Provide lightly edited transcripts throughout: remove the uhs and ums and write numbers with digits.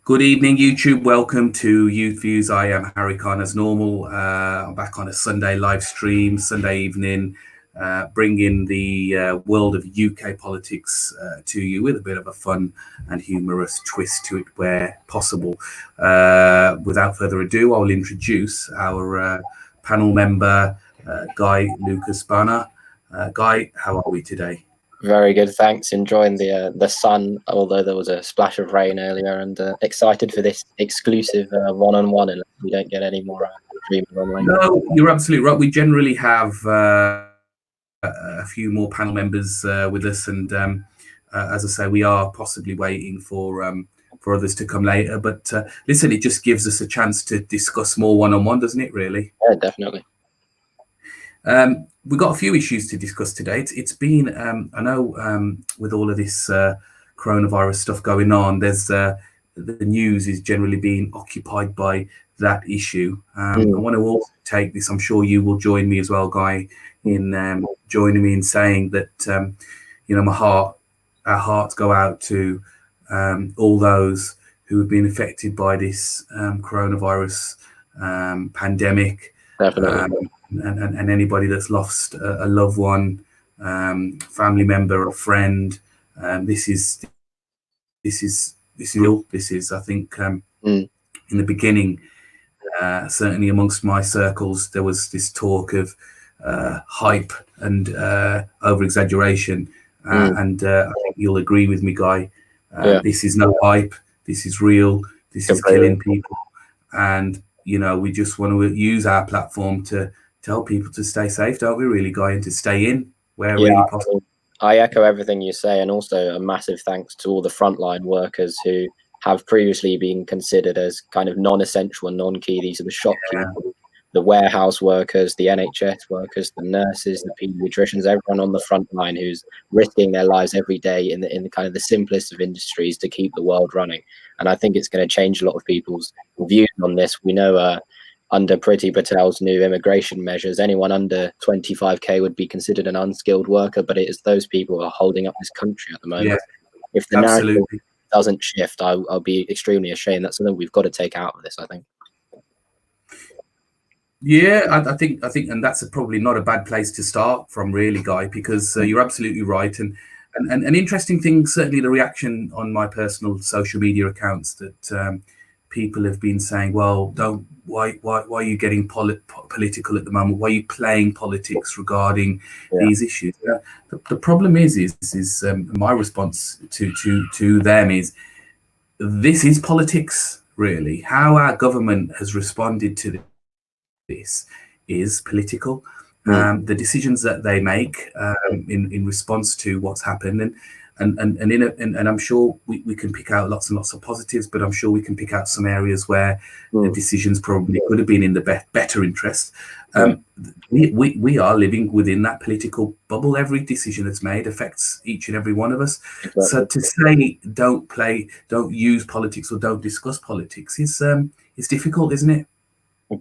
Good evening, YouTube. Welcome to YouthViewz. I am Harry Khan as normal. I'm back on a Sunday live stream, Sunday evening, bringing the world of UK politics to you with a bit of a fun and humorous twist to it where possible. Without further ado, I will introduce our panel member, Guy Lucas Banner. Guy, how are we today? Very good, thanks. Enjoying the sun, although there was a splash of rain earlier, and excited for this exclusive one-on-one, and we don't get any more streaming online. No, you're absolutely right. We generally have a few more panel members with us, and as I say, we are possibly waiting for others to come later. But listen, it just gives us a chance to discuss more one-on-one, doesn't it? Really? Yeah, definitely. We've got a few issues to discuss today. It's been, I know, with all of this coronavirus stuff going on, there's the news is generally being occupied by that issue. I want to also take this. I'm sure you will join me as well, Guy, in joining me in saying that our hearts go out to all those who have been affected by this coronavirus pandemic. Definitely. And anybody that's lost a loved one, family member, or friend. This is ill. This is, I think, in the beginning, certainly amongst my circles, there was this talk of hype and over exaggeration, and I think you'll agree with me, Guy. This is no hype. This is real. This is killing people, and we just want to use our platform to tell people to stay safe, don't we, really, Guy, and to stay in where really possible. I echo everything you say, and also a massive thanks to all the frontline workers who have previously been considered as kind of non-essential and non-key. These are the shopkeepers, the warehouse workers, the NHS workers, the nurses, the paediatricians, everyone on the front line who's risking their lives every day in the kind of the simplest of industries to keep the world running. And I think it's going to change a lot of people's views on this. We know under Priti Patel's new immigration measures, anyone under 25k would be considered an unskilled worker, but it is those people who are holding up this country at the moment. Yeah, if the narrative doesn't shift, I'll be extremely ashamed. That's something we've got to take out of this, I think. Yeah, I think, and that's probably not a bad place to start from, really, Guy, because you're absolutely right. And an interesting thing, certainly the reaction on my personal social media accounts, that people have been saying, well, why are you getting political at the moment? Why are you playing politics regarding these issues? The problem is my response to them is, this is politics, really. How our government has responded to this is political. The decisions that they make in response to what's happened, and I'm sure we can pick out lots and lots of positives, but I'm sure we can pick out some areas where the decisions probably could have been in the better interest. We are living within that political bubble. Every decision that's made affects each and every one of us. Exactly. So to say don't use politics or don't discuss politics is difficult, isn't it?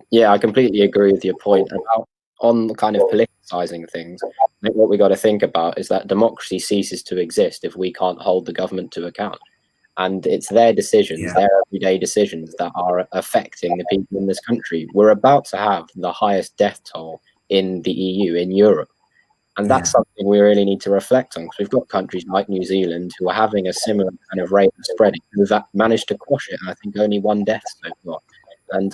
Yeah, I completely agree with your point about on the kind of politicizing things. I think what we got to think about is that democracy ceases to exist if we can't hold the government to account. And it's their decisions, their everyday decisions, that are affecting the people in this country. We're about to have the highest death toll in the EU, in Europe. And that's something we really need to reflect on, because we've got countries like New Zealand who are having a similar kind of rate of spreading, who've managed to quash it. And I think only one death so far. And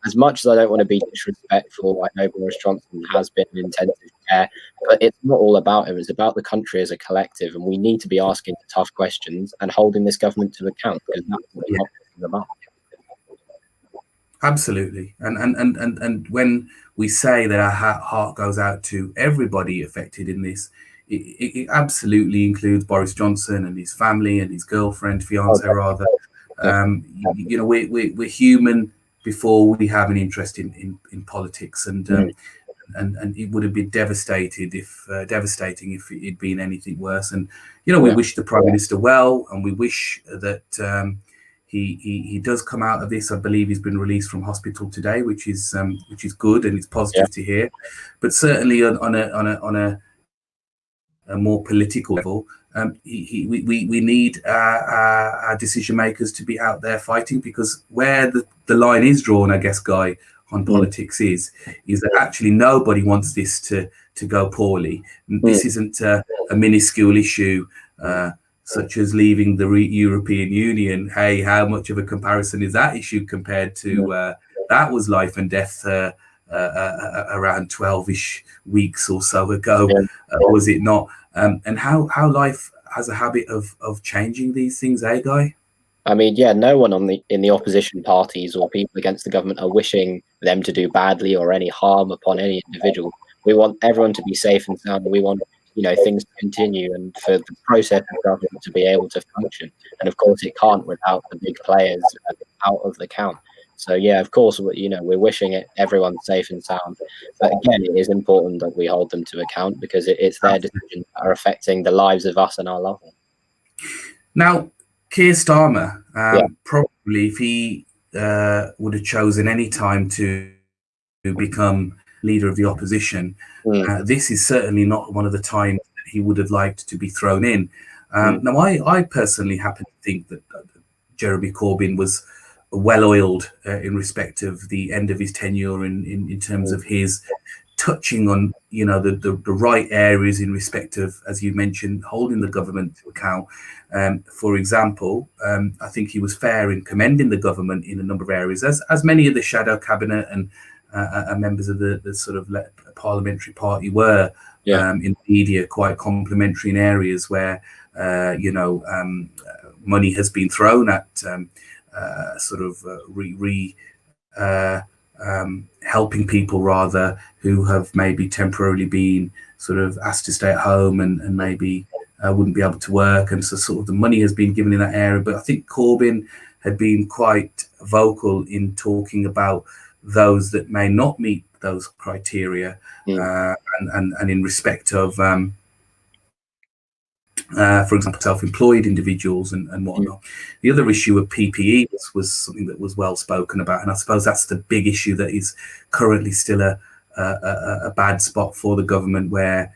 as much as I don't want to be disrespectful, I know Boris Johnson has been in intensive care, but it's not all about him. It's about the country as a collective, and we need to be asking tough questions and holding this government to account, because that's what it's about. Absolutely. And when we say that our heart goes out to everybody affected in this, it absolutely includes Boris Johnson and his family and his girlfriend, fiance rather. We're human before we have an interest in politics, and it would have been devastating if it'd been anything worse. And we wish the Prime Minister well, and we wish that he does come out of this. I believe he's been released from hospital today, which is good, and it's positive to hear. But certainly on a more political level, we need our decision makers to be out there fighting, because where the line is drawn, I guess, Guy, on politics is that actually nobody wants this to go poorly. This isn't a minuscule issue such as leaving the European Union. Hey, how much of a comparison is that issue compared to that was life and death around 12-ish weeks or so ago, was it not? And how life has a habit of changing these things, eh, Guy? I mean, yeah, no one in the opposition parties or people against the government are wishing them to do badly or any harm upon any individual. We want everyone to be safe and sound. We want, things to continue and for the process of government to be able to function. And of course, it can't without the big players out of the count. So yeah, of course, we're wishing everyone safe and sound. But again, it is important that we hold them to account, because it's their decisions that are affecting the lives of us and our loved ones. Now, Keir Starmer, probably if he would have chosen any time to become leader of the opposition, this is certainly not one of the times that he would have liked to be thrown in. Now, I personally happen to think that Jeremy Corbyn was well-oiled in respect of the end of his tenure in terms of his touching on the right areas in respect of, as you mentioned, holding the government to account. For example, I think he was fair in commending the government in a number of areas, as many of the shadow cabinet and members of the sort of parliamentary party were in the media, quite complimentary in areas where money has been thrown at helping people rather who have maybe temporarily been sort of asked to stay at home and maybe wouldn't be able to work, and so sort of the money has been given in that area. But I think Corbyn had been quite vocal in talking about those that may not meet those criteria, and in respect of for example, self-employed individuals and whatnot. The other issue of PPE was something that was well spoken about, and I suppose that's the big issue that is currently still a bad spot for the government, where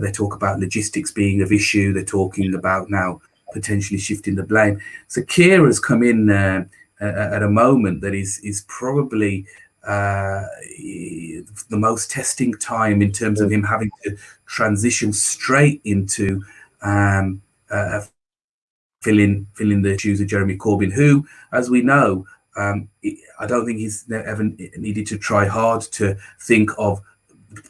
they talk about logistics being of issue. They're talking about now potentially shifting the blame. So Keir has come in at a moment that is probably the most testing time in terms of him having to transition straight into filling the shoes of Jeremy Corbyn, who, as we know, I don't think he's ever needed to try hard to think of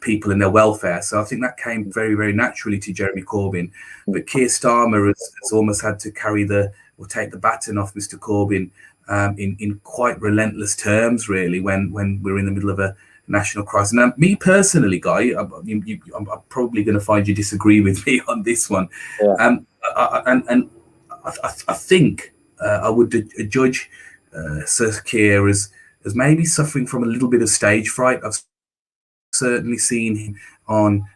people and their welfare. So I think that came very, very naturally to Jeremy Corbyn. But Keir Starmer has almost had to take the baton off Mr. Corbyn in quite relentless terms, really, when we're in the middle of a national crisis. Now, me personally, Guy, I'm probably going to find you disagree with me on this one. I think I would judge Sir Kier as maybe suffering from a little bit of stage fright. I've certainly seen him on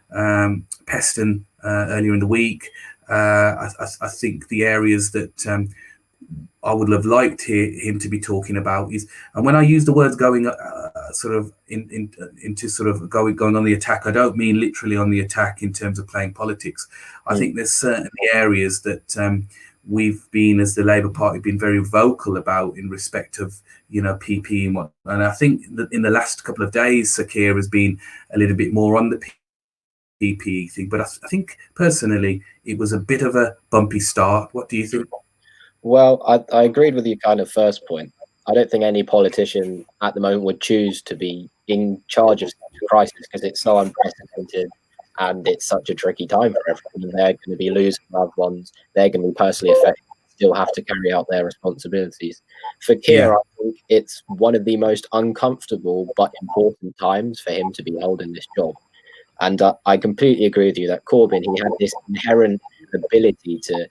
Peston earlier in the week. I think the areas that I would have liked him to be talking about is, and when I use the words going sort of into sort of going on the attack, I don't mean literally on the attack in terms of playing politics. I think there's certainly areas that we've been, as the Labour Party, been very vocal about in respect of PPE and what. And I think that in the last couple of days, Sir Kier has been a little bit more on the PPE thing. But I think personally, it was a bit of a bumpy start. What do you think? Well, I agreed with your kind of first point. I don't think any politician at the moment would choose to be in charge of such a crisis, because it's so unprecedented and it's such a tricky time for everyone. They're going to be losing loved ones. They're going to be personally affected, still have to carry out their responsibilities. For Keir, I think it's one of the most uncomfortable but important times for him to be holding this job. And I completely agree with you that Corbyn, he had this inherent ability to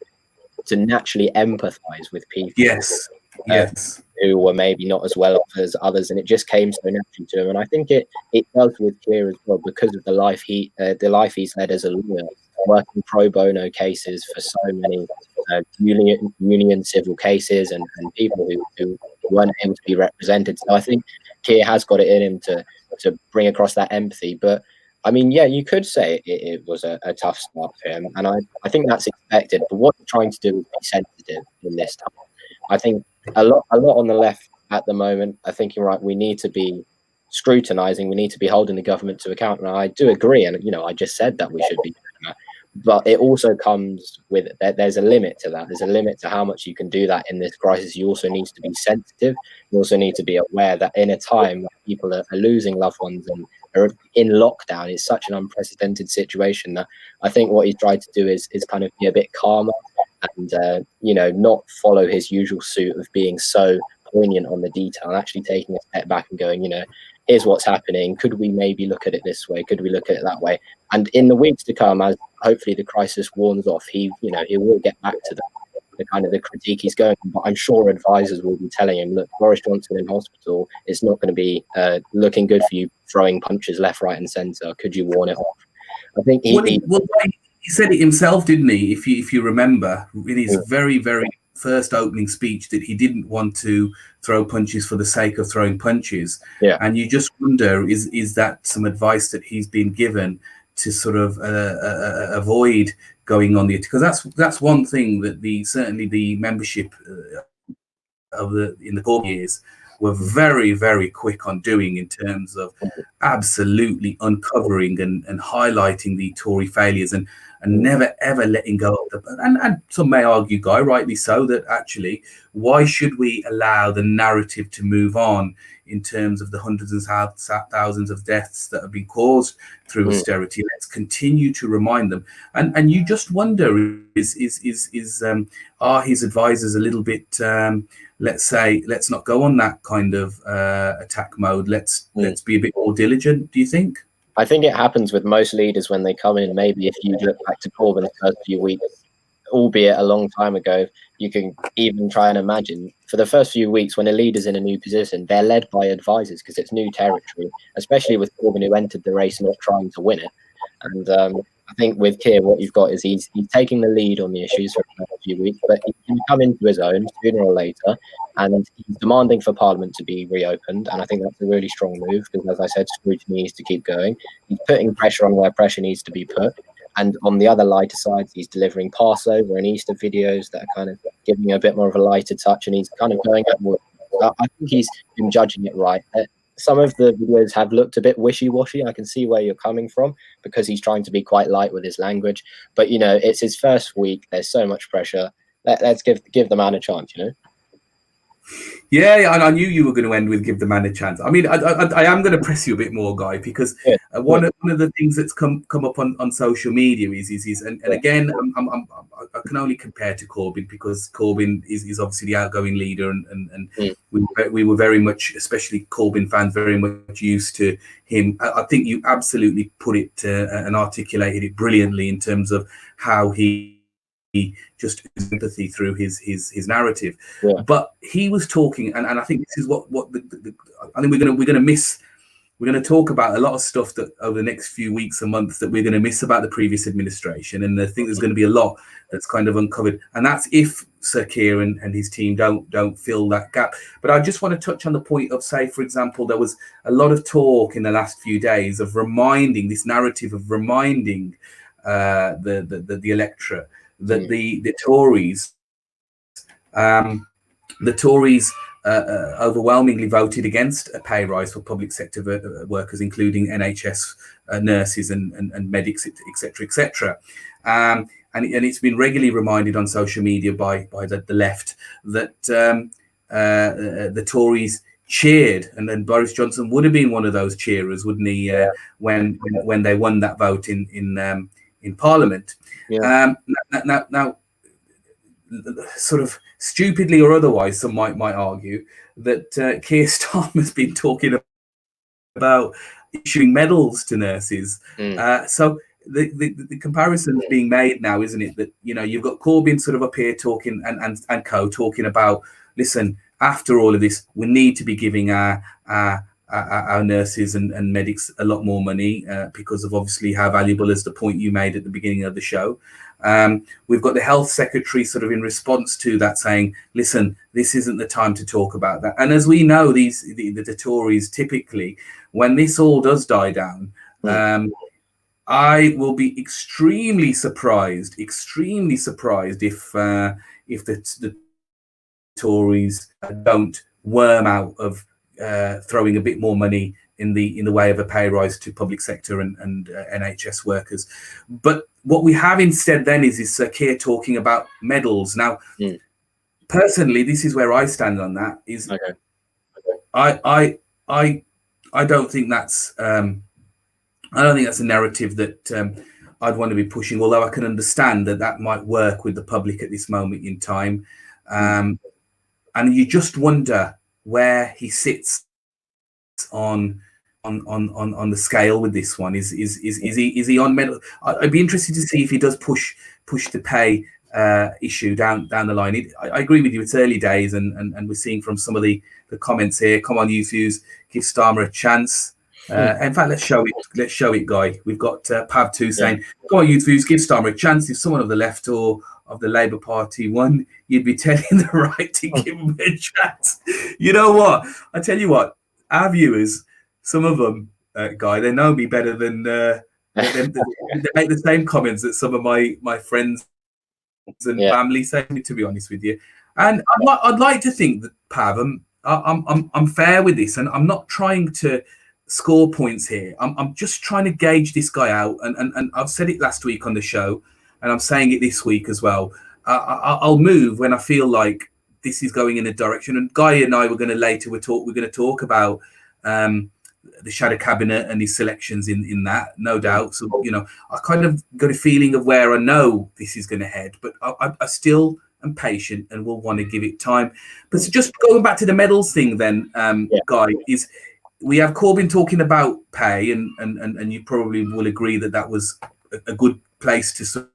naturally empathise with people. Yes. Who were maybe not as well off as others, and it just came so naturally to him. And I think it does with Keir as well, because of the life he's led as a lawyer, working pro bono cases for so many union civil cases and people who weren't able to be represented. So I think Keir has got it in him to bring across that empathy. But I mean, yeah, you could say it was a tough start for him, and I think that's expected. But what you're trying to do is be sensitive in this time. I think a lot on the left at the moment are thinking, right, we need to be scrutinizing, we need to be holding the government to account, and I do agree. And I just said that we should be doing that. But it also comes with there's a limit to that. There's a limit to how much you can do that in this crisis. You also need to be sensitive. You also need to be aware that in a time where people are losing loved ones and are in lockdown, it's such an unprecedented situation that I think what he's tried to do is kind of be a bit calmer and not follow his usual suit of being so poignant on the detail and actually taking a step back and going, here's what's happening. Could we maybe look at it this way? Could we look at it that way? And in the weeks to come, as hopefully the crisis warns off, he will get back to the kind of the critique he's going. But I'm sure advisors will be telling him, look, Boris Johnson in hospital, it's not going to be looking good for you throwing punches left, right, and centre. Could you warn it off? I think he said it himself, didn't he? If you remember, in his very, very first opening speech, that he didn't want to throw punches for the sake of throwing punches. Yeah. And you just wonder, is that some advice that he's been given to sort of avoid going on the, because that's one thing that certainly the membership in the core years were very, very quick on doing, in terms of absolutely uncovering and highlighting the Tory failures and never ever letting go of them. And some may argue, Guy, rightly so, that actually, why should we allow the narrative to move on in terms of the hundreds and thousands of deaths that have been caused through austerity? Let's continue to remind them. And you just wonder, are his advisors a little bit, let's say, let's not go on that kind of attack mode. Let's be a bit more diligent, do you think? I think it happens with most leaders when they come in. Maybe if you look back to Corbyn's first few weeks, albeit a long time ago, you can even try and imagine for the first few weeks when a leader's in a new position, they're led by advisors because it's new territory, especially with Corbyn, who entered the race not trying to win it. And I think with Kier, what you've got is he's taking the lead on the issues for a few weeks, but he can come into his own sooner or later, and he's demanding for Parliament to be reopened. And I think that's a really strong move because, as I said, scrutiny needs to keep going. He's putting pressure on where pressure needs to be put. And on the other lighter side, he's delivering Passover and Easter videos that are kind of giving a bit more of a lighter touch, and he's kind of going at work. I think he's been judging it right. Some of the videos have looked a bit wishy-washy. I can see where you're coming from because he's trying to be quite light with his language. But, it's his first week. There's so much pressure. Let's give the man a chance, Yeah, and I knew you were going to end with give the man a chance. I mean, I am going to press you a bit more, Guy, because one of the things that's come up on social media is and again, I can only compare to Corbyn because Corbyn is obviously the outgoing leader, and we were very much, especially Corbyn fans, very much used to him. I think you absolutely put it and articulated it brilliantly in terms of how he just empathy through his narrative. But he was talking, and I think this is what I think we're going to talk about a lot of stuff that over the next few weeks and months that we're going to miss about the previous administration, and I think there's going to be a lot that's kind of uncovered, and that's if Sir Kier and his team don't fill that gap. But I just want to touch on the point of, say, for example, there was a lot of talk in the last few days of reminding this narrative of reminding the electorate that the Tories overwhelmingly voted against a pay rise for public sector workers, including NHS nurses and medics, etc. And it's been regularly reminded on social media by the left that the Tories cheered, and then Boris Johnson would have been one of those cheerers, wouldn't he? When they won that vote in Parliament. Now, sort of stupidly or otherwise, some might argue that Keir Starmer's been talking about issuing medals to nurses. So the comparison is being made now, isn't it? That you've got Corbyn sort of up here talking and co talking about, listen, after all of this, we need to be giving our nurses and medics a lot more money because of obviously how valuable, as the point you made at the beginning of the show. We've got the health secretary sort of in response to that saying, listen, this isn't the time to talk about that. And as we know, the Tories typically, when this all does die down, I will be extremely surprised if the Tories don't worm out of throwing a bit more money in the way of a pay rise to public sector and NHS workers. But what we have instead then is Sir Kier talking about medals. Now, personally, this is where I stand on that. Is Okay. I don't think that's a narrative that I'd want to be pushing. Although I can understand that might work with the public at this moment in time, and you just wonder where he sits on the scale with this one. Is he on medal? I'd be interested to see if he does push the pay issue down the line. I agree with you. It's early days, and we're seeing from some of the comments here. Come on, YouthViewz, give Starmer a chance. In fact, let's show it, Guy. We've got Pav2 saying, "Come on, YouthViewz, give Starmer a chance. If someone of the left or of the Labour Party won, you'd be telling the right to give him a chance." You know what? I tell you what, our viewers, some of them, Guy, they know me better than they make the same comments that some of my friends and family say, to be honest with you. And I'd like to think that, Pav, I'm fair with this, and I'm not trying to score points here. I'm just trying to gauge this guy out, and I've said it last week on the show, and I'm saying it this week as well. I'll move when I feel like this is going in a direction. And Guy and I we're going to talk about the shadow cabinet and his selections in that, no doubt. So I kind of got a feeling of where I know this is going to head, but I still am patient and will want to give it time. But so just going back to the medals thing, then, Guy, is we have Corbyn talking about pay, and you probably will agree that was a good place to sort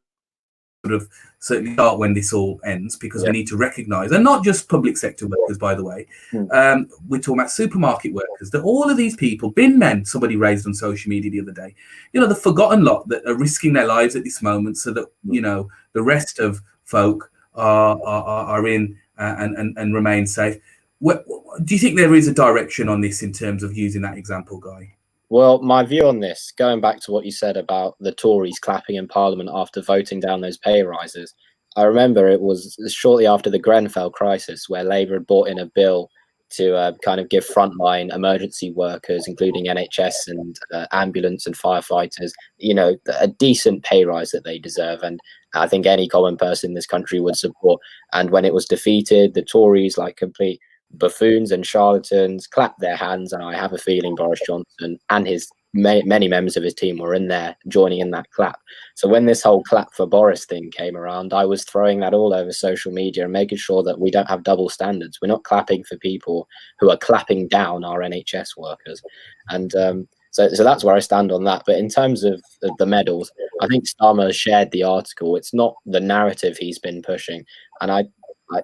of certainly start when this all ends, because we need to recognise, and not just public sector workers, by the way, we're talking about supermarket workers, that all of these people, bin men, somebody raised on social media the other day, the forgotten lot that are risking their lives at this moment so that, the rest of folk are in and remain safe. Do you think there is a direction on this in terms of using that example, Guy? Well, my view on this, going back to what you said about the Tories clapping in Parliament after voting down those pay rises, I remember it was shortly after the Grenfell crisis where Labour had brought in a bill to kind of give frontline emergency workers, including NHS and ambulance and firefighters, a decent pay rise that they deserve. And I think any common person in this country would support. And when it was defeated, the Tories, like complete buffoons and charlatans, clapped their hands, and I have a feeling Boris Johnson and his many members of his team were in there joining in that clap. So when this whole clap for Boris thing came around, I was throwing that all over social media and making sure that we don't have double standards. We're not clapping for people who are clapping down our NHS workers. And so that's where I stand on that. But in terms of the medals, I think Starmer shared the article. It's not the narrative he's been pushing. And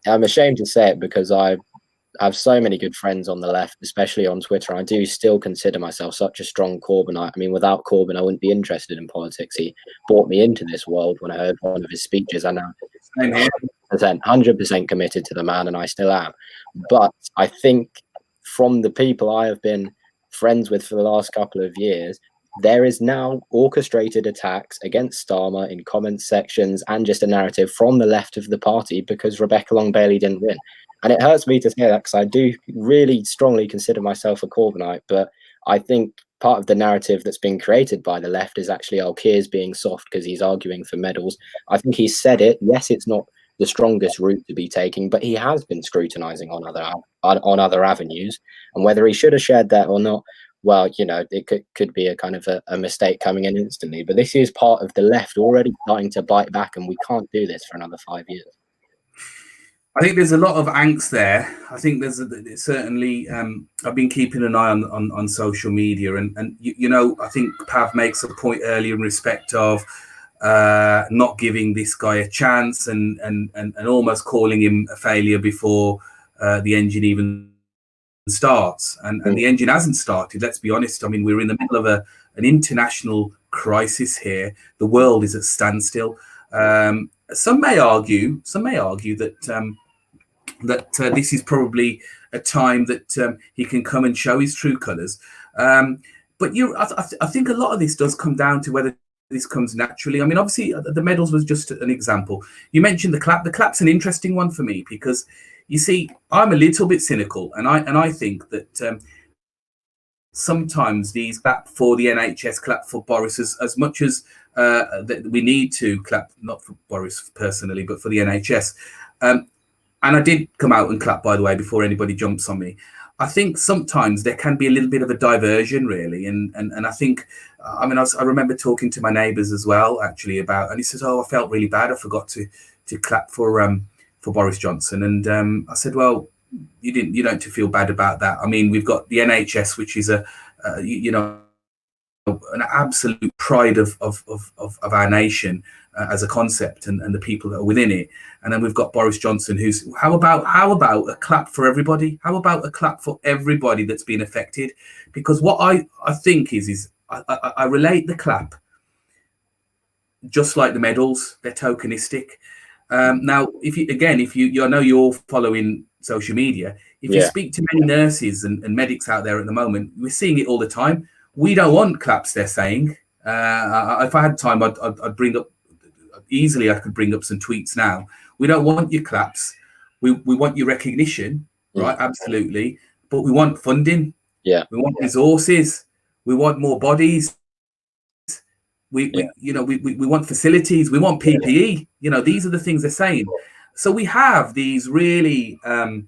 I'm ashamed to say it, because I have so many good friends on the left, especially on Twitter. I do still consider myself such a strong Corbynite. I mean, without Corbyn, I wouldn't be interested in politics. He brought me into this world when I heard one of his speeches, and I'm 100% committed to the man, and I still am. But I think from the people I have been friends with for the last couple of years, there is now orchestrated attacks against Starmer in comment sections and just a narrative from the left of the party because Rebecca Long-Bailey didn't win. And it hurts me to say that, because I do really strongly consider myself a Corbynite, but I think part of the narrative that's been created by the left is actually Kier's being soft because he's arguing for medals. I think he said it. Yes, it's not the strongest route to be taking, but he has been scrutinising on other avenues, and whether he should have shared that or not, well, it could be a kind of a mistake coming in instantly. But this is part of the left already starting to bite back, and we can't do this for another 5 years. I think there's a lot of angst there. I think there's certainly. I've been keeping an eye on social media, and I think Pav makes a point earlier in respect of not giving this guy a chance and almost calling him a failure before the engine even starts. And the engine hasn't started. Let's be honest. I mean, we're in the middle of an international crisis here. The world is at standstill. Some may argue that this is probably a time that he can come and show his true colours. But I think a lot of this does come down to whether this comes naturally. I mean, obviously, the medals was just an example. You mentioned the clap. The clap's an interesting one for me because, you see, I'm a little bit cynical, and I think that sometimes these clap for the NHS, clap for Boris, as much as that we need to clap, not for Boris personally, but for the NHS. And I did come out and clap, by the way, before anybody jumps on me. I think sometimes there can be a little bit of a diversion, really, and I think, I mean, I remember talking to my neighbours as well, actually, about, and he says, "Oh, I felt really bad. I forgot to clap for Boris Johnson," and I said, "Well, you don't feel bad about that. I mean, we've got the NHS, which is you know, an absolute pride of our nation as a concept, and the people that are within it. And then we've got Boris Johnson, who's how about a clap for everybody? How about a clap for everybody that's been affected? Because what I think is I relate the clap just like the medals. They're tokenistic. Now, if you I know you're following social media. If you speak to many nurses and medics out there at the moment, we're seeing it all the time. We don't want claps, they're saying. If I had time, I'd bring up easily. I could bring up some tweets now. We don't want your claps. We want your recognition, right? Absolutely. But we want funding. Yeah. We want resources. We want more bodies. We want facilities. We want PPE. You know, these are the things they're saying. So we have these really, and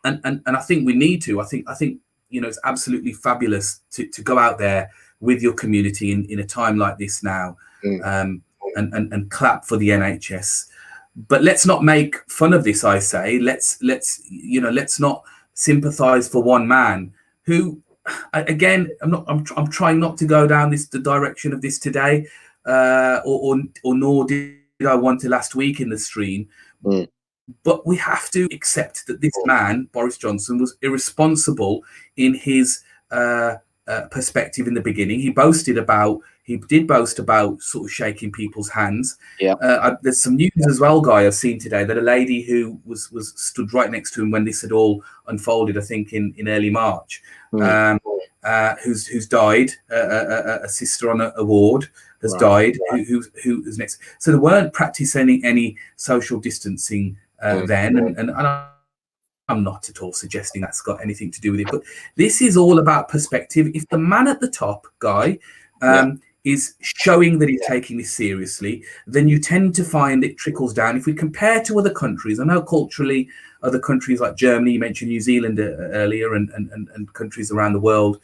I think we need to. I think you know, it's absolutely fabulous to go out there with your community in a time like this now, and clap for the NHS. But let's not make fun of this. I say let's not sympathise for one man who, again, I'm trying not to go down the direction of this today, or nor did I want to last week in the stream. But we have to accept that this man, Boris Johnson, was irresponsible in his perspective in the beginning. He did boast about sort of shaking people's hands. There's some news as well, Guy, I've seen today, that a lady who was stood right next to him when this had all unfolded, I think in early March, who's died, a sister on a ward has died, who's next. So they weren't practicing any social distancing then, and I'm not at all suggesting that's got anything to do with it, but this is all about perspective. If the man at the top, Guy, is showing that he's taking this seriously, then you tend to find it trickles down. If we compare to other countries, I know culturally other countries like Germany, you mentioned New Zealand earlier, and countries around the world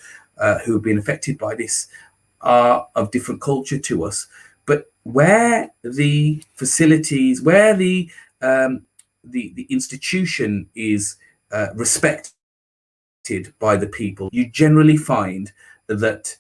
who have been affected by this are of different culture to us. But where the facilities, where the institution is respected by the people, you generally find that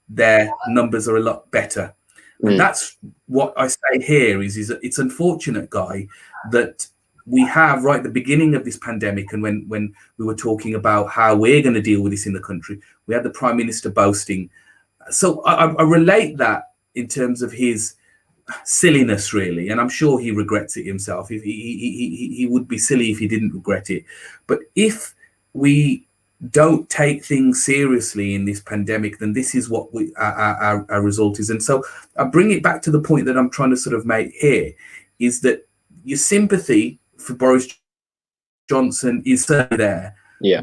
their numbers are a lot better. And that's what I say here is that it's unfortunate, Guy, that we have right at the beginning of this pandemic, and when we were talking about how we're going to deal with this in the country, we had the Prime Minister boasting. So I relate that in terms of his silliness, really, and I'm sure he regrets it himself. If he would be silly if he didn't regret it. But if we don't take things seriously in this pandemic, then this is what our result is. And so I bring it back to the point that I'm trying to sort of make here, is that your sympathy for Boris Johnson is certainly there.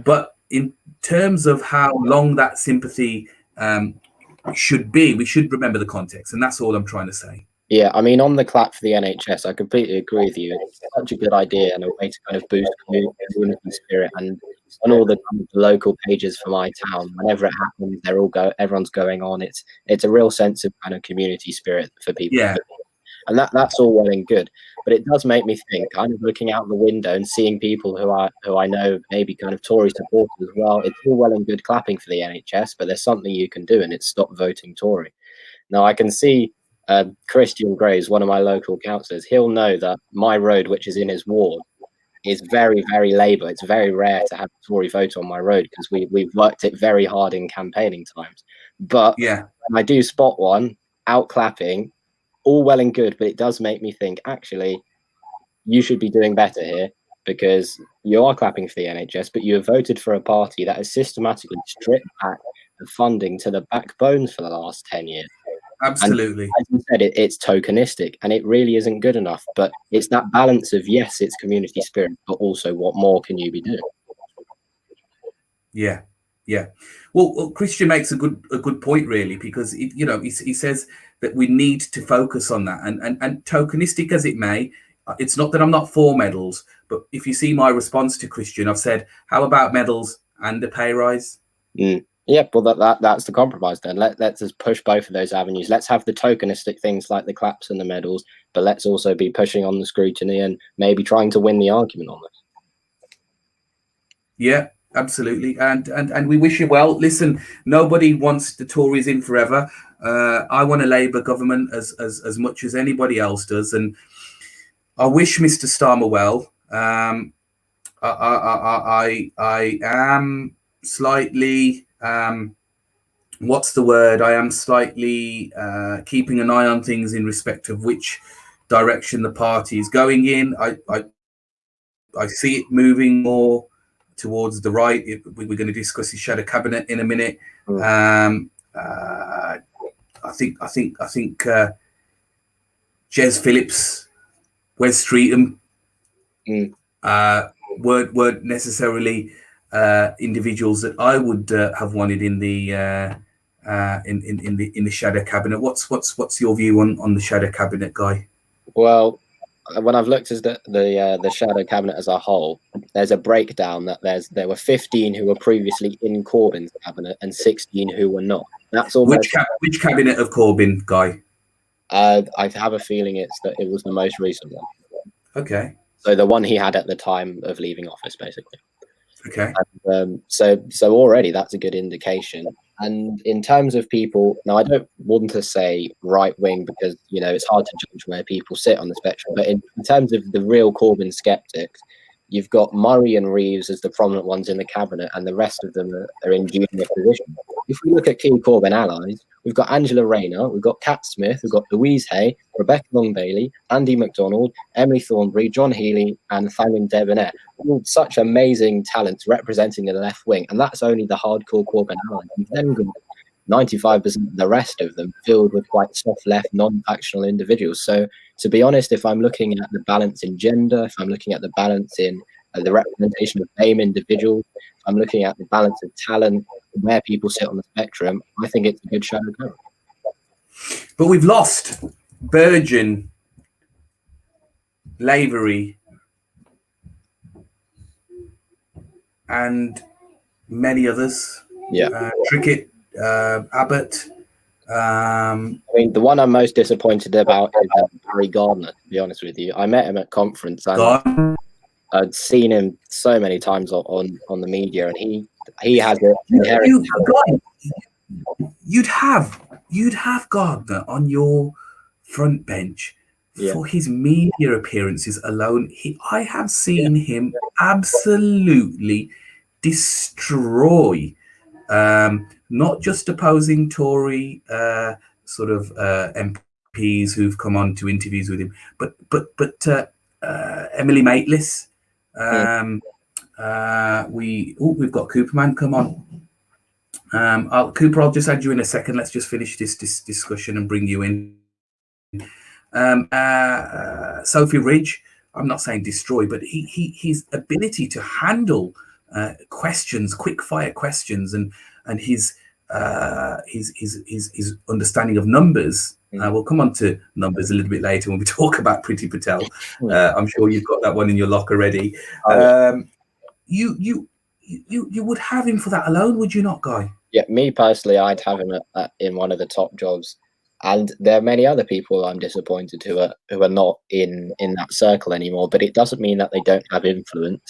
But in terms of how long that sympathy should be, we should remember the context, and that's all I'm trying to say. Yeah, I mean, on the clap for the NHS, I completely agree with you. It's such a good idea and a way to kind of boost community spirit. And on all the local pages for my town, whenever it happens, everyone's going on. It's a real sense of kind of community spirit for people. Yeah. And that's all well and good, but it does make me think, kind of looking out the window and seeing people who I know maybe kind of Tory supporters as well. It's all well and good clapping for the NHS, but there's something you can do, and it's stop voting Tory. Now I can see Christian Grays, one of my local councillors, he'll know that my road, which is in his ward, is very, very Labour. It's very rare to have a Tory vote on my road because we've worked it very hard in campaigning times. But when I do spot one out clapping, all well and good, but it does make me think, actually, you should be doing better here, because you are clapping for the NHS, but you have voted for a party that has systematically stripped back the funding to the backbones for the last 10 years. Absolutely. And as you said, it's tokenistic, and it really isn't good enough. But it's that balance of, yes, it's community spirit, but also what more can you be doing? Yeah, yeah. Well, Christian makes a good point, really, because he says that we need to focus on that, and tokenistic as it may, it's not that I'm not for medals, but if you see my response to Christian, I've said, how about medals and a pay rise? Yeah, well, that's the compromise then. Let's just push both of those avenues. Let's have the tokenistic things like the claps and the medals, but let's also be pushing on the scrutiny and maybe trying to win the argument on this. Yeah, absolutely. And we wish you well. Listen, nobody wants the Tories in forever. I want a Labour government as much as anybody else does, and I wish Mr. Starmer well. I am slightly what's the word? I am slightly keeping an eye on things in respect of which direction the party is going in. I see it moving more towards the right. We're going to discuss his shadow cabinet in a minute. I think Jez Phillips, Wes Streetham weren't necessarily individuals that I would have wanted in the shadow cabinet. What's your view on the shadow cabinet, Guy? Well, when I've looked at the shadow cabinet as a whole, there's a breakdown that there were 15 who were previously in Corbyn's cabinet and 16 who were not. That's almost which cabinet of Corbyn, Guy? I have a feeling it was the most recent one. Okay. So the one he had at the time of leaving office, basically. Okay. And, so already that's a good indication. And in terms of people, now I don't want to say right wing because it's hard to judge where people sit on the spectrum. But in terms of the real Corbyn skeptics, you've got Murray and Reeves as the prominent ones in the cabinet, and the rest of them are in junior positions. If we look at key Corbyn allies, we've got Angela Rayner, we've got Kat Smith, we've got Louise Hay, Rebecca Long-Bailey, Andy MacDonald, Emily Thornberry, John Healey, and Fangin Debonair. All such amazing talents representing the left wing, and that's only the hardcore Corbyn allies. You've then got 95% of the rest of them filled with quite soft left, non-factional individuals. So, to be honest, if I'm looking at the balance in gender, if I'm looking at the balance in the representation of BAME individuals, if I'm looking at the balance of talent, where people sit on the spectrum, I think it's a good shadow government. But we've lost Burgeon, Lavery, and many others. Yeah. Trickett, Abbott. I mean, the one I'm most disappointed about is Barry Gardner, to be honest with you. I met him at conference and I'd seen him so many times on the media, and he has a you'd have Gardner on your front bench for his media appearances alone. I have seen him absolutely destroy not just opposing Tory sort of MPs who've come on to interviews with him, but Emily Maitlis. We've got Cooperman come on. Cooper, I'll just add you in a second. Let's just finish this discussion and bring you in. Sophie Ridge, I'm not saying destroy, but his ability to handle questions, quick fire questions, and his understanding of numbers. We'll come on to numbers a little bit later when we talk about Priti Patel. I'm sure you've got that one in your lock already. You would have him for that alone, would you not, Guy? Yeah, me personally, I'd have him in one of the top jobs. And there are many other people I'm disappointed who are not in that circle anymore. But it doesn't mean that they don't have influence.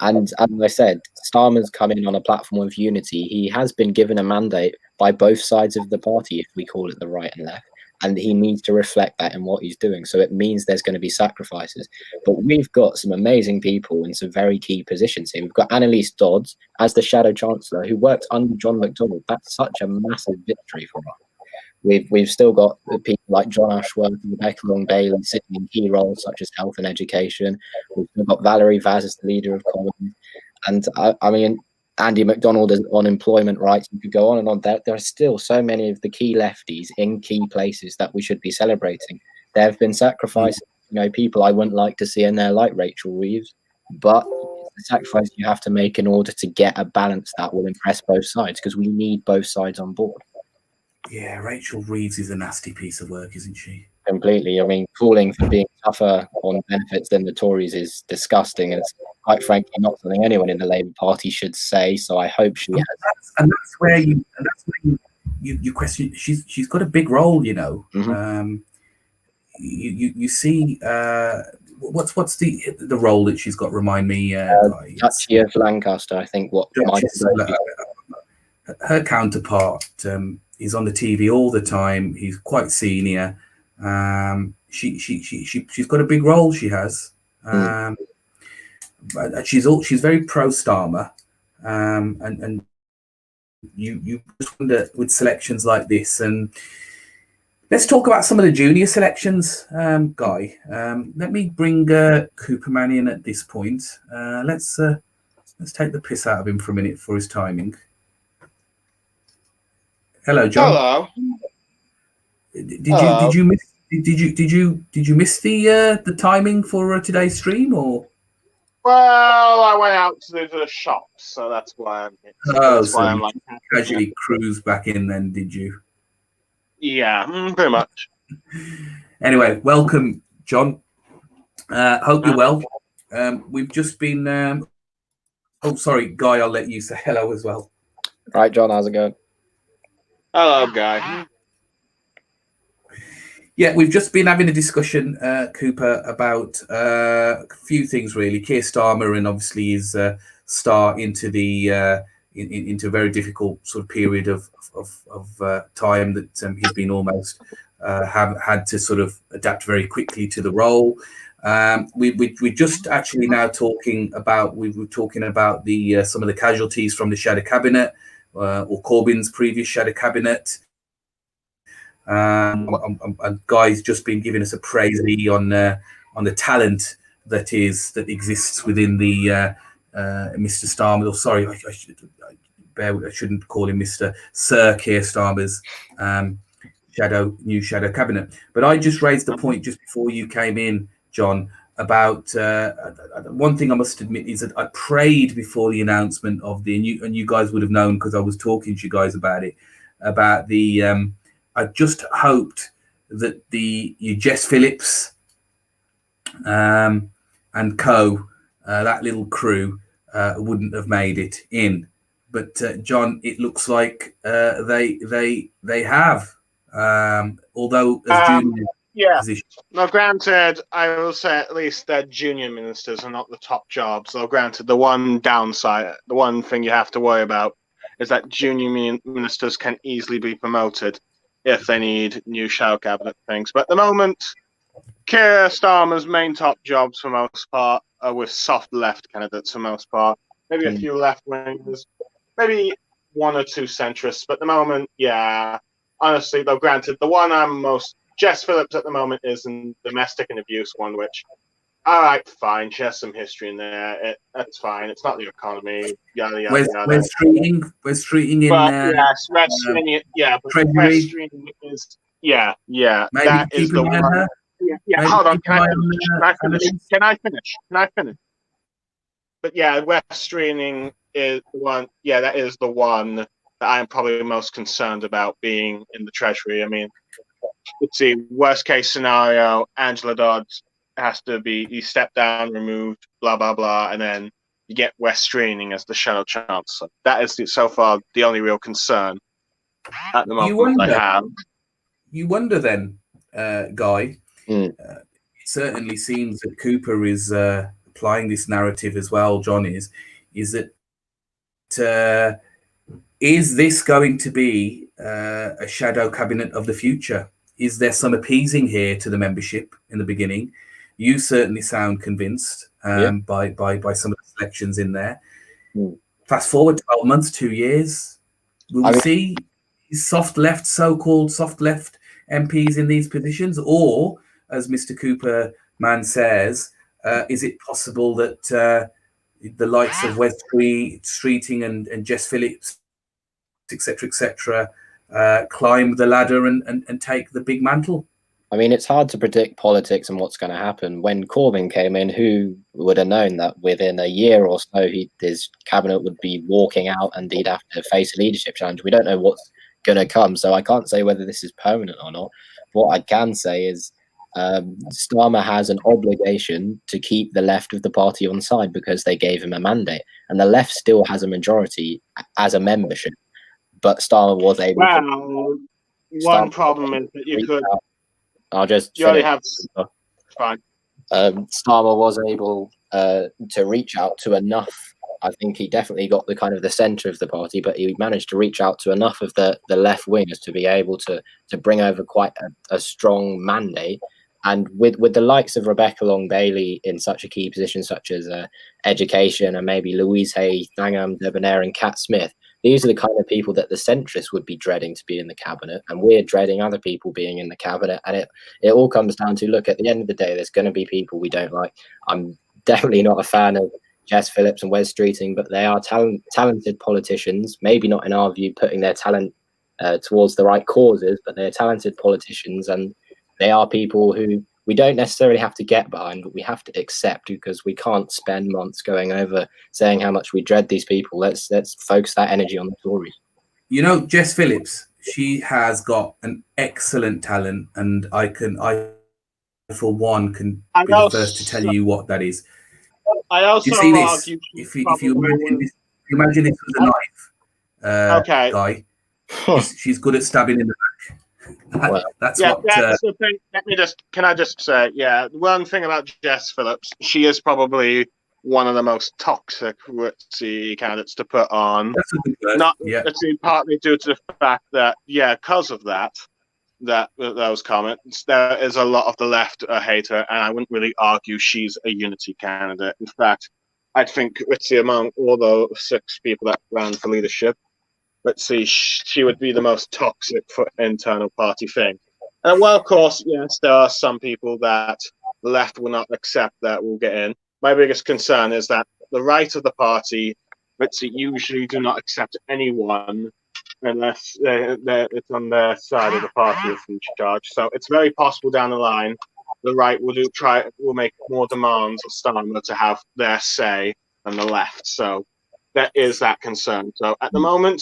And as I said, Starmer's come in on a platform of unity. He has been given a mandate by both sides of the party, if we call it the right and left, and he needs to reflect that in what he's doing. So it means there's going to be sacrifices. But we've got some amazing people in some very key positions here. We've got Annalise Dodds as the Shadow Chancellor, who worked under John McDonnell. That's such a massive victory for us. We've still got people like John Ashworth and Rebecca Long-Bailey sitting in key roles such as health and education. We've still got Valerie Vaz as the leader of Commons. And I mean, Andy McDonald on employment rights. You could go on and on. There are still so many of the key lefties in key places that we should be celebrating. There have been sacrifices, people I wouldn't like to see in there, like Rachel Reeves, but it's the sacrifice you have to make in order to get a balance that will impress both sides, because we need both sides on board. Yeah, Rachel Reeves is a nasty piece of work, isn't she? Completely. I mean, calling for being tougher on benefits than the Tories is disgusting, and it's quite frankly not something anyone in the Labour Party should say. So I hope she has. And that's where you question. She's got a big role, Mm-hmm. You see, what's the role that she's got? Remind me, Duchy of Lancaster, I think. Her counterpart is on the TV all the time. He's quite senior. She's got a big role. She has. But she's very pro Starmer, and you just wonder with selections like this. And let's talk about some of the junior selections, Guy. Let me bring Cooperman in at this point. Let's take the piss out of him for a minute for his timing. Hello, John. Hello. Did you miss the timing for today's stream, or? Well, I went out to the shop, so that's why I'm here. I'm like casually cruised back in then, did you? Yeah, pretty much. Anyway, welcome, John. Hope you're well. We've just been. Oh, sorry, Guy. I'll let you say hello as well. Right, John. How's it going? Hello, Guy. Yeah, we've just been having a discussion, Cooper, about a few things really. Kier Starmer, and obviously his start into the into a very difficult sort of period of time that he's been almost have had to sort of adapt very quickly to the role. We just actually now talking about we were talking about the some of the casualties from the shadow cabinet or Corbyn's previous shadow cabinet. And Guy's just been giving us a praise on the talent that exists within the Mr. Starmer. Or sorry, I shouldn't call him Mr. Sir Kier Starmer's new shadow cabinet. But I just raised the point just before you came in, John, about one thing I must admit is that I prayed before the announcement of and you guys would have known because I was talking to you guys about it, about the. I just hoped that Jess Phillips and co, that little crew, wouldn't have made it in. But John, it looks like they have. Although as junior position. Now, granted, I will say at least that junior ministers are not the top jobs. So, granted, the one downside, the one thing you have to worry about is that junior ministers can easily be promoted if they need new shadow cabinet things. But at the moment, Kier Starmer's main top jobs for most part are with soft left candidates for most part. Maybe a few left wingers, maybe one or two centrists. But at the moment, yeah, honestly, though, granted, the one I'm most Jess Phillips at the moment is in domestic and abuse one, which, all right, fine, she has some history in there. That's fine. It's not the economy. Yada yada yada. Where's treating in? But yes, red stringing. Yeah, but red stringing is yeah. Maybe that is the one. Yeah. Hold on. Can I finish? But yeah, red stringing is the one. Yeah, that is the one that I'm probably most concerned about being in the Treasury. I mean, let's see. Worst case scenario, Angela Dodds has to be stepped down, removed, blah blah blah, and then you get West Streaming as the shadow chancellor. That is so far the only real concern at the moment I have. You wonder then, Guy. It certainly seems that Cooper is applying this narrative as well. John is that is this going to be a shadow cabinet of the future? Is there some appeasing here to the membership in the beginning? You certainly sound convinced by some of the selections in there. Fast forward 12 months, 2 years, we'll see so-called soft left MPs in these positions, or as Mr. Cooper man says, is it possible that the likes of Wes Streeting and Jess Phillips, etc., climb the ladder and take the big mantle? I mean, it's hard to predict politics and what's going to happen. When Corbyn came in, who would have known that within a year or so his cabinet would be walking out and he'd have to face a leadership challenge? We don't know what's going to come, so I can't say whether this is permanent or not. What I can say is Starmer has an obligation to keep the left of the party on side because they gave him a mandate, and the left still has a majority as a membership. But Starmer was able to... One problem is that you could... I'll just you already have... Fine. Starmer was able to reach out to enough. I think he definitely got the kind of the centre of the party, but he managed to reach out to enough of the left wingers to be able to bring over quite a strong mandate. And with the likes of Rebecca Long-Bailey in such a key position, such as education, and maybe Louise Hay, Thangam Debonair and Cat Smith, these are the kind of people that the centrists would be dreading to be in the cabinet, and we're dreading other people being in the cabinet. And it all comes down to, look, at the end of the day, there's going to be people we don't like. I'm definitely not a fan of Jess Phillips and Wes Streeting, but they are talented politicians, maybe not in our view putting their talent towards the right causes, but they're talented politicians, and they are people who we don't necessarily have to get behind, but we have to accept, because we can't spend months going over saying how much we dread these people. Let's focus that energy on the Tories. You know, Jess Phillips, she has got an excellent talent, and I for one can be the first to tell you what that is. I also see this? If you imagine this was a knife, guy, she's good at stabbing in the back. That's the thing. Can I just say, one thing about Jess Phillips, she is probably one of the most toxic candidates to put on. That's a good word. Not partly due to the fact that, because of those comments, there is a lot of the left hate her, and I wouldn't really argue she's a unity candidate. In fact, I think among all the 6 people that ran for leadership, she would be the most toxic for internal party thing. And of course, yes, there are some people that the left will not accept that will get in. My biggest concern is that the right of the party, usually do not accept anyone unless it's on their side of the party that's in charge. So it's very possible down the line the right will make more demands of Starmer to have their say than the left. So there is that concern. So at the moment,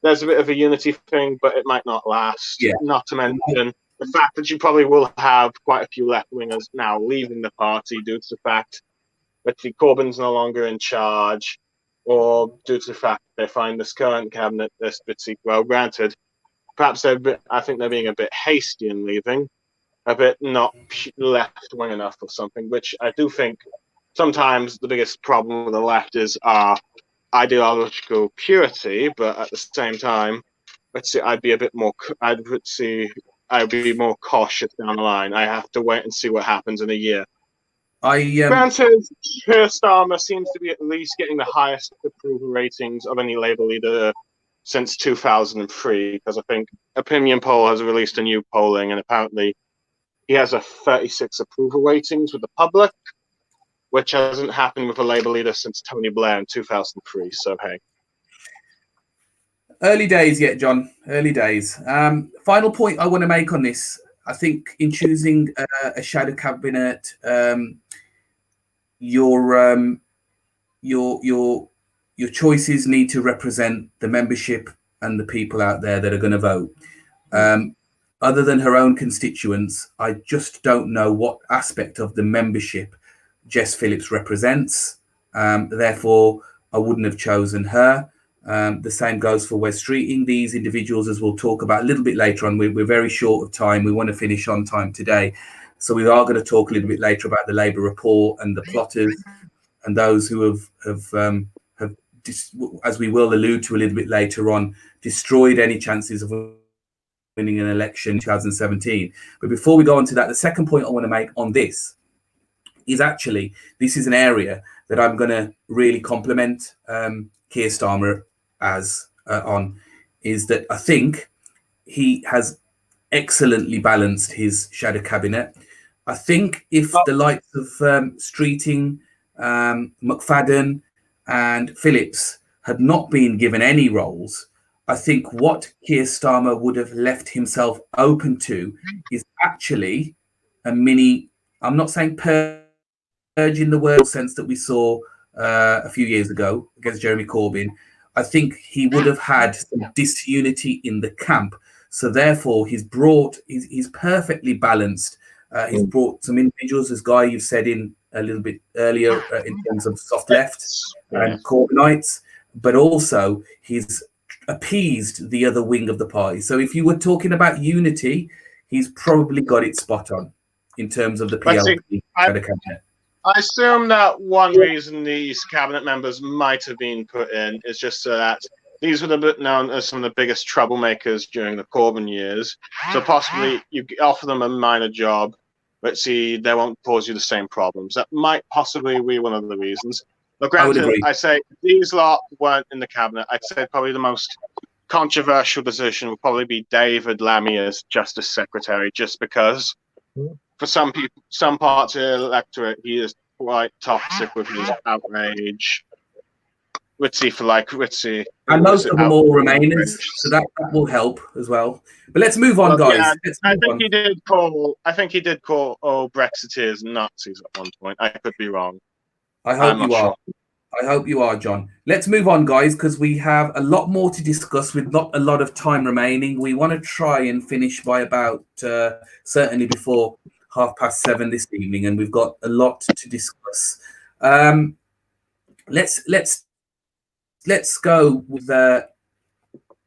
there's a bit of a unity thing, but it might not last. Yeah. Not to mention the fact that you probably will have quite a few left-wingers now leaving the party due to the fact that Corbyn's no longer in charge, or due to the fact that they find this current cabinet well, granted, perhaps I think they're being a bit hasty in leaving, a bit not left-wing enough or something, which I do think sometimes the biggest problem with the left is ideological purity, but at the same time, I'd be more cautious down the line. I have to wait and see what happens in a year. Granted, Kier Starmer seems to be at least getting the highest approval ratings of any Labour leader since 2003, because I think Opinion Poll has released a new polling, and apparently he has a 36 approval ratings with the public, which hasn't happened with a Labour leader since Tony Blair in 2003. So, hey. Early days yet, John. Early days. Final point I want to make on this. I think in choosing a shadow cabinet, your choices need to represent the membership and the people out there that are going to vote. Other than her own constituents, I just don't know what aspect of the membership Jess Phillips represents. Therefore, I wouldn't have chosen her. The same goes for Wes Streeting. These individuals, as we'll talk about a little bit later on, we're very short of time. We want to finish on time today. So we are going to talk a little bit later about the Labour report and the plotters and those who have as we will allude to a little bit later on, destroyed any chances of winning an election in 2017. But before we go on to that, the second point I want to make on this is actually, this is an area that I'm going to really compliment Kier Starmer on, is that I think he has excellently balanced his shadow cabinet. I think if the likes of Streeting, McFadden, and Phillips had not been given any roles, I think what Keir Starmer would have left himself open to is actually a mini, I'm not saying purge in the world sense that we saw a few years ago against Jeremy Corbyn. I think he would have had some disunity in the camp. So therefore, he's perfectly balanced. He's brought some individuals, as Guy, you've said in a little bit earlier, in terms of soft left and Corbynites, but also he's appeased the other wing of the party. So if you were talking about unity, he's probably got it spot on in terms of the PLP cabinet. I assume that one reason these cabinet members might have been put in is just so that these would have been known as some of the biggest troublemakers during the Corbyn years. So possibly you offer them a minor job, but see, they won't cause you the same problems. That might possibly be one of the reasons. But granted, I say these lot weren't in the cabinet. I'd say probably the most controversial position would probably be David Lammy as Justice Secretary, just because for some people, some parts of the electorate, he is quite toxic with his outrage. Ritzy. And most of them all Remainers, so that will help as well. But let's move on, guys. Yeah, I think he did call Brexiteers Nazis at one point. I could be wrong. I hope you are. I hope you are, John. Let's move on, guys, because we have a lot more to discuss with not a lot of time remaining. We want to try and finish by about certainly before 7:30 this evening, and we've got a lot to discuss. Let's go with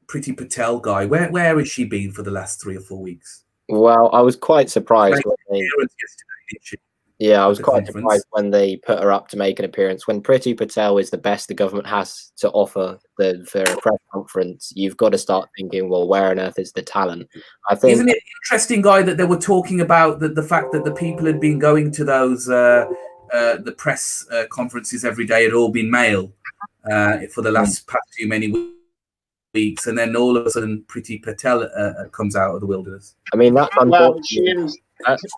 Priti Patel, Guy. Where has she been for the last 3 or 4 weeks? Well, I was quite surprised. I was quite surprised when they put her up to make an appearance. When Priti Patel is the best the government has to offer for a press conference, you've got to start thinking, well, where on earth is the talent? I think. Isn't it interesting, Guy, that they were talking about the fact that the people had been going to those the press conferences every day had all been male for the past too many weeks, and then all of a sudden Priti Patel comes out of the wilderness. I mean, that's unfortunate.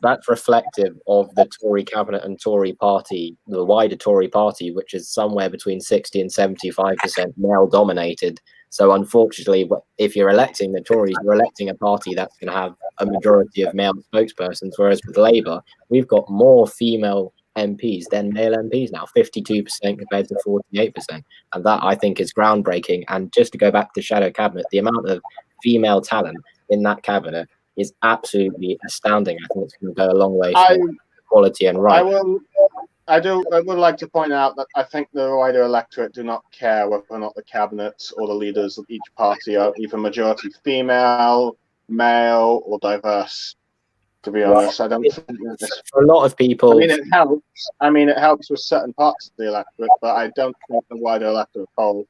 That's reflective of the Tory cabinet and Tory party, the wider Tory party, which is somewhere between 60 and 75% male dominated. So unfortunately, if you're electing the Tories, you're electing a party that's going to have a majority of male spokespersons, whereas with Labour, we've got more female MPs than male MPs now, 52% compared to 48%. And that, I think, is groundbreaking. And just to go back to shadow cabinet, the amount of female talent in that cabinet is absolutely astounding. I think it's going to go a long way for equality and rights. I would like to point out that I think the wider electorate do not care whether or not the cabinet or the leaders of each party are either majority female, male, or diverse. To be honest, I don't think for a lot of people. I mean, it helps. It helps with certain parts of the electorate, but I don't think the wider electorate whole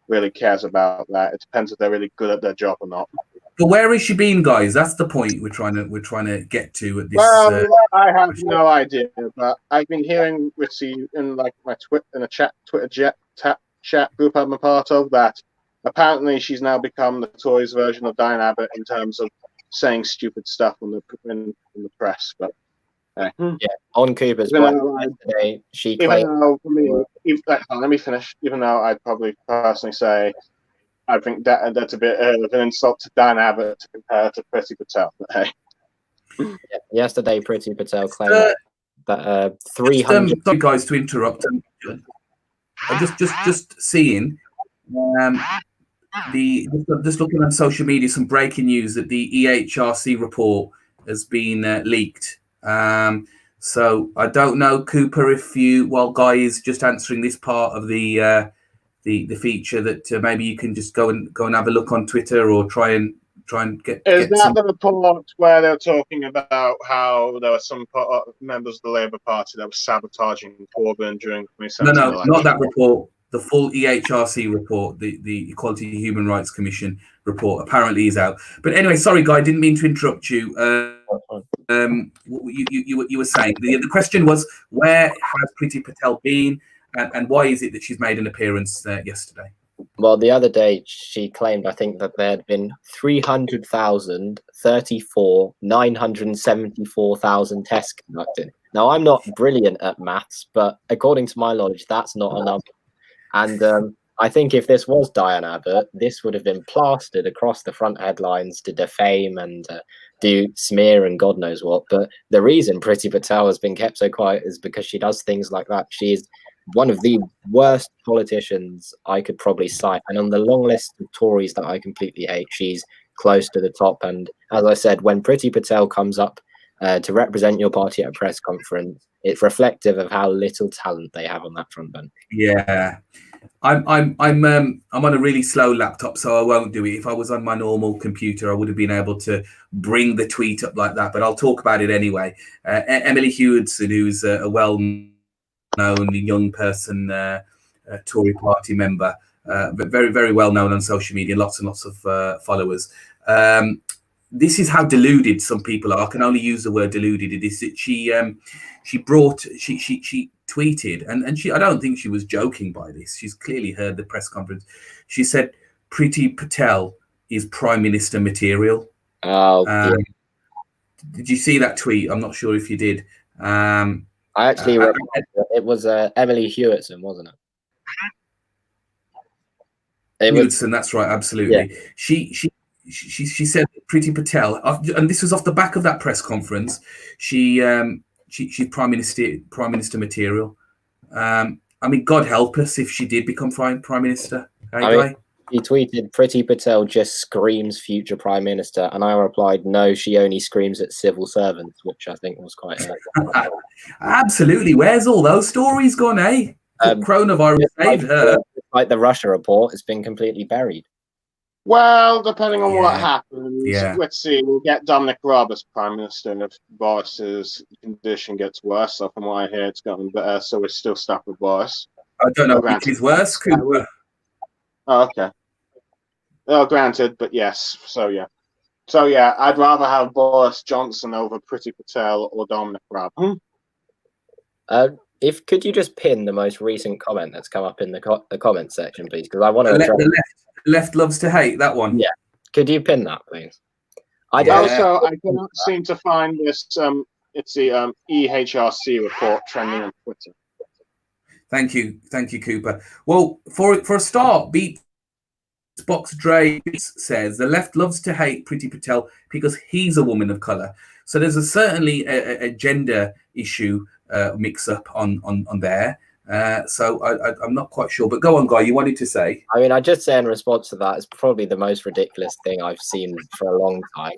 really cares about that. It depends if they're really good at their job or not. But where has she been, guys? That's the point we're trying to get to at this. Well, I have no idea, but I've been hearing Ritzy in my Twitter chat group I'm a part of that apparently she's now become the Tories' version of Diane Abbott in terms of saying stupid stuff in the press. But on Cooper's yesterday, she claimed. Let me finish. Even though I'd probably personally say, I think that's a bit of an insult to Dan Abbott to compare to Priti Patel. But hey. Yesterday, Priti Patel claimed that 300. Sorry, guys, to interrupt. I'm just seeing just looking on social media, some breaking news that the EHRC report has been leaked. So I don't know, Cooper, if while Guy is just answering this part of the feature, that maybe you can just go and have a look on Twitter or try and get. Is that the report where they're talking about how there were some members of the Labour Party that were sabotaging Corbyn during 2017? No, not that report. The full EHRC report, the Equality and Human Rights Commission report, apparently is out. But anyway, sorry, Guy, I didn't mean to interrupt you. You were saying the question was, where has Priti Patel been, and why is it that she's made an appearance yesterday? Well, the other day she claimed, I think, that there had been 974,000 tests conducted. Now, I'm not brilliant at maths, but according to my knowledge, that's not a number. And I think if this was Diane Abbott, this would have been plastered across the front headlines to defame and do smear and God knows what. But the reason Priti Patel has been kept so quiet is because she does things like that. She is one of the worst politicians I could probably cite. And on the long list of Tories that I completely hate, she's close to the top. And as I said, when Priti Patel comes up to represent your party at a press conference, it's reflective of how little talent they have on that front bench. Yeah. I'm on a really slow laptop, so I won't do it. If I was on my normal computer, I would have been able to bring the tweet up like that, but I'll talk about it anyway. Emily Hewitson, who's a well-known young person, Tory party member, but very, very well known on social media, lots and lots of followers. This is how deluded some people are. I can only use the word deluded. It is that she tweeted, and I don't think she was joking by this. She's clearly heard the press conference. She said, Priti Patel is Prime Minister material. Oh, did you see that tweet? I'm not sure if you did. I actually it was Emily Hewitson, wasn't it? Hewitson, that's right, absolutely. Yeah. She said Priti Patel, and this was off the back of that press conference. She's prime minister material. I mean, God help us if she did become prime minister. He tweeted, Priti Patel just screams future prime minister, and I replied, no, she only screams at civil servants, which I think was quite absolutely. Where's all those stories gone, eh? Coronavirus saved her. Like the Russia report, it's been completely buried. Well, depending on what happens, let's see. We'll get Dominic Raab as Prime Minister if Boris's condition gets worse. So from what I hear, it's gotten better. So we're still stuck with Boris. I don't know which is worse, Cooper. Oh, okay. Oh, granted, but yes. So yeah, I'd rather have Boris Johnson over Priti Patel or Dominic Raab. Could you just pin the most recent comment that's come up in the comment section, please? Because I want to. Left loves to hate, that one. Yeah. Could you pin that, please? I cannot seem to find this. It's the EHRC report trending on Twitter. Thank you, Cooper. Well, for a start, Beatsbox Dre says the left loves to hate Priti Patel because he's a woman of color. So there's certainly a gender issue mix up on there. So I'm not quite sure, but go on, Guy. You wanted to say? I mean, I just say in response to that, it's probably the most ridiculous thing I've seen for a long time.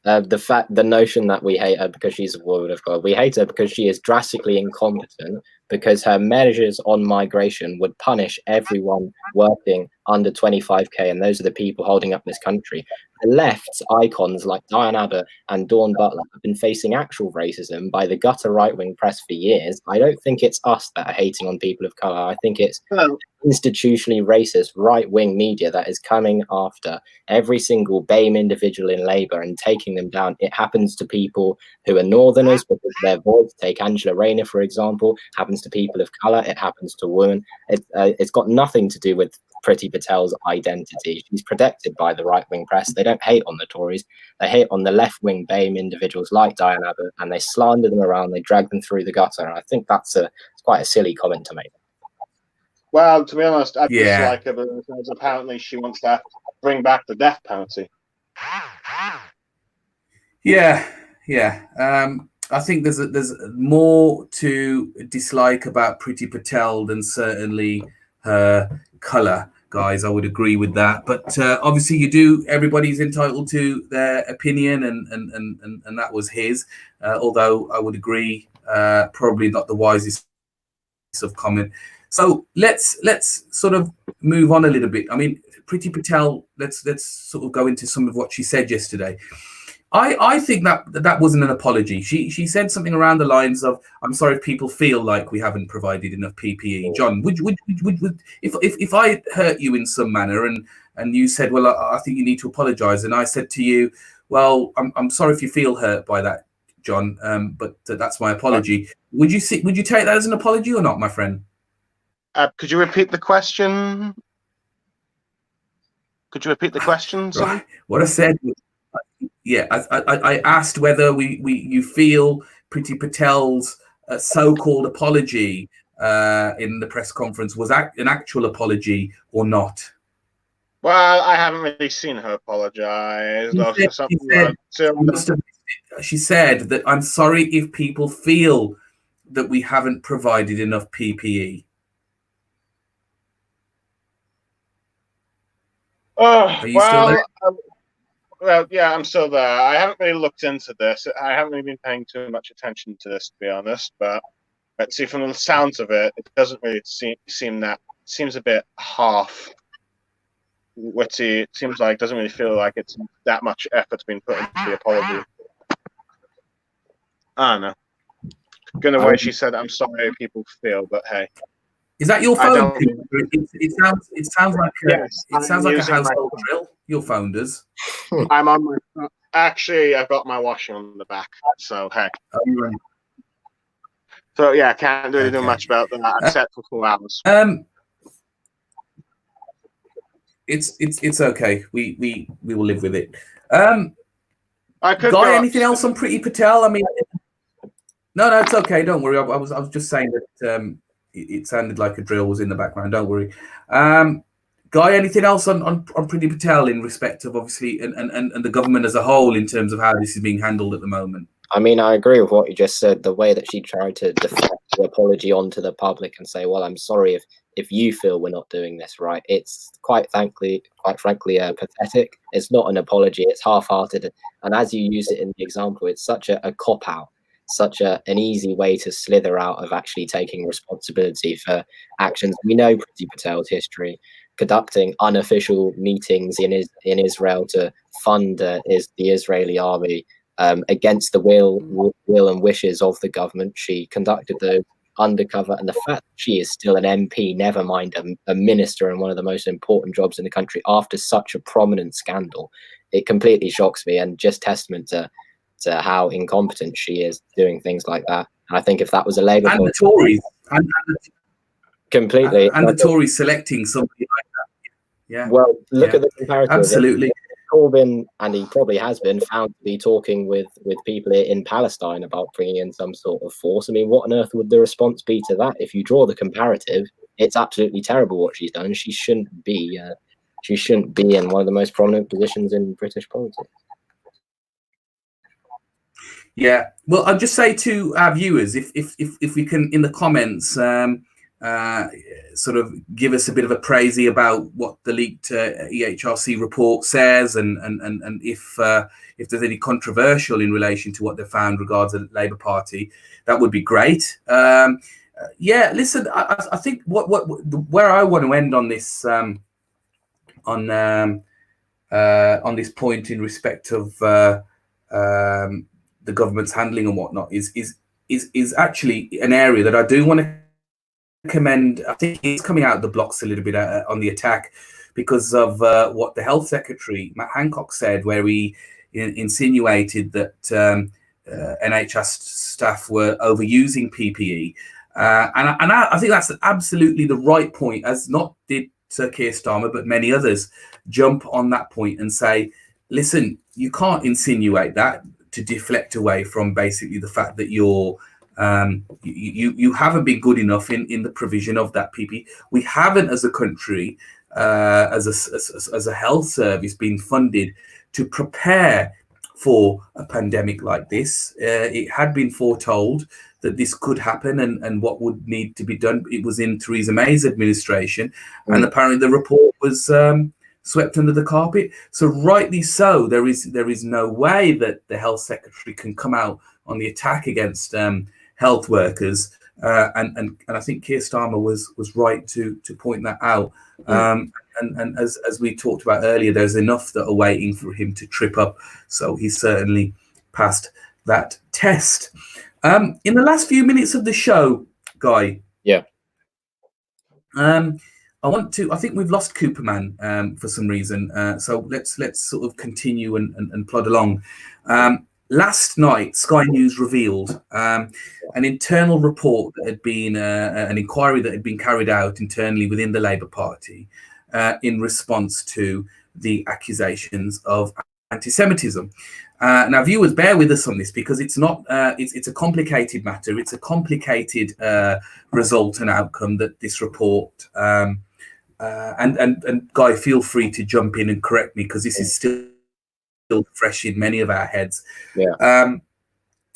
The notion that we hate her because she's a woman of color. We hate her because she is drastically incompetent, because her measures on migration would punish everyone working under 25k, and those are the people holding up this country. The left's icons like Diane Abbott and Dawn Butler have been facing actual racism by the gutter right-wing press for years. I don't think it's us that are hating on people of color. I think it's institutionally racist right-wing media that is coming after every single BAME individual in Labour and taking them down. It happens to people who are Northerners because their voice, take Angela Rayner, for example, happens to people of color. It happens to women. It's got nothing to do with Priti Patel's identity. She's protected by the right-wing press. They don't hate on the Tories. They hate on the left-wing BAME individuals like Diane Abbott, and they slander them around. They drag them through the gutter. And I think it's quite a silly comment to make. Well, to be honest, I dislike her because apparently she wants to bring back the death penalty. Yeah. I think there's more to dislike about Priti Patel than certainly her colour, guys. I would agree with that. But obviously, everybody's entitled to their opinion, and that was his. Although I would agree, probably not the wisest of comment. So let's sort of move on a little bit. I mean, Priti Patel. Let's sort of go into some of what she said yesterday. I think that wasn't an apology. She said something around the lines of, "I'm sorry if people feel like we haven't provided enough PPE." John, would if I hurt you in some manner and you said, "Well, I think you need to apologise," and I said to you, "Well, I'm sorry if you feel hurt by that, John, but that's my apology." Would you take that as an apology or not, my friend? Could you repeat the question? Right. What I said. Yeah, I asked whether you feel Priti Patel's so-called apology in the press conference was an actual apology or not? Well, I haven't really seen her apologize. She said that, "I'm sorry if people feel that we haven't provided enough PPE." Are you still there? Well, yeah, I'm still there. I haven't really looked into this. I haven't really been paying too much attention to this, to be honest. But let's see, from the sounds of it, it doesn't really seem that. Seems a bit half witty. It seems like doesn't really feel like it's that much effort's been put into the apology. I don't know. Going the way she said, "I'm sorry if people feel," but hey. Is that your phone? It sounds like yes, it sounds like a household drill. Your phone does. I'm on my. Actually, I've got my washing on the back, so hey. So yeah, I can't really do much about that. I'm set for 4 hours. It's okay. We will live with it. I could Guy, anything else on Priti Patel? I mean, no, it's okay. Don't worry. I was just saying that it sounded like a drill was in the background. Don't worry. Guy, anything else on Priti Patel in respect of obviously and the government as a whole in terms of how this is being handled at the moment? I mean, I agree with what you just said. The way that she tried to deflect the apology onto the public and say, "Well, I'm sorry if you feel we're not doing this right." It's quite frankly, pathetic. It's not an apology. It's half-hearted, and as you use it in the example, it's such a cop-out, such an easy way to slither out of actually taking responsibility for actions. We know Priti Patel's history, conducting unofficial meetings in Israel to fund the Israeli army. Against the will and wishes of the government. She conducted those undercover, and the fact that she is still an MP, never mind a minister in one of the most important jobs in the country, after such a prominent scandal, it completely shocks me, and just testament to how incompetent she is doing things like that. And I think if that was a Labour and the Tories completely, and the Tories selecting somebody like that, yeah. Well, look at the comparative. Absolutely. Corbyn, and he probably has been found to be talking with people in Palestine about bringing in some sort of force. I mean, what on earth would the response be to that? If you draw the comparative, it's absolutely terrible what she's done. She shouldn't be in one of the most prominent positions in British politics. Yeah, well, I'll just say to our viewers, if we can in the comments sort of give us a bit of a praisey about what the leaked EHRC report says, and if there's any controversial in relation to what they found regards the Labour Party, that would be great. Yeah, listen, I think where I want to end on this on this point in respect of the government's handling and whatnot is actually an area that I do want to commend. I think he's coming out of the blocks a little bit on the attack because of what the Health Secretary Matt Hancock said, where he insinuated that NHS staff were overusing PPE, and I think that's absolutely the right point, as not did Sir Kier Starmer but many others jump on that point and say, listen, you can't insinuate that to deflect away from basically the fact that you're you haven't been good enough in the provision of that PPE. We haven't, as a country, as a health service, been funded to prepare for a pandemic like this. It had been foretold that this could happen and what would need to be done. It was in Theresa May's administration, and apparently the report was swept under the carpet. So rightly so, there is no way that the Health Secretary can come out on the attack against health workers, and I think Kier Starmer was right to point that out. And as we talked about earlier, there's enough that are waiting for him to trip up. So he certainly passed that test. In the last few minutes of the show, Guy. Yeah. I think we've lost Cooperman for some reason. So let's sort of continue and plod along. Last night, Sky News revealed an internal report that had been an inquiry that had been carried out internally within the Labour Party in response to the accusations of anti-Semitism. Now, viewers, bear with us on this because it's not. It's a complicated matter. It's a complicated result and outcome that this report. And Guy, feel free to jump in and correct me because this is still fresh in many of our heads. Yeah.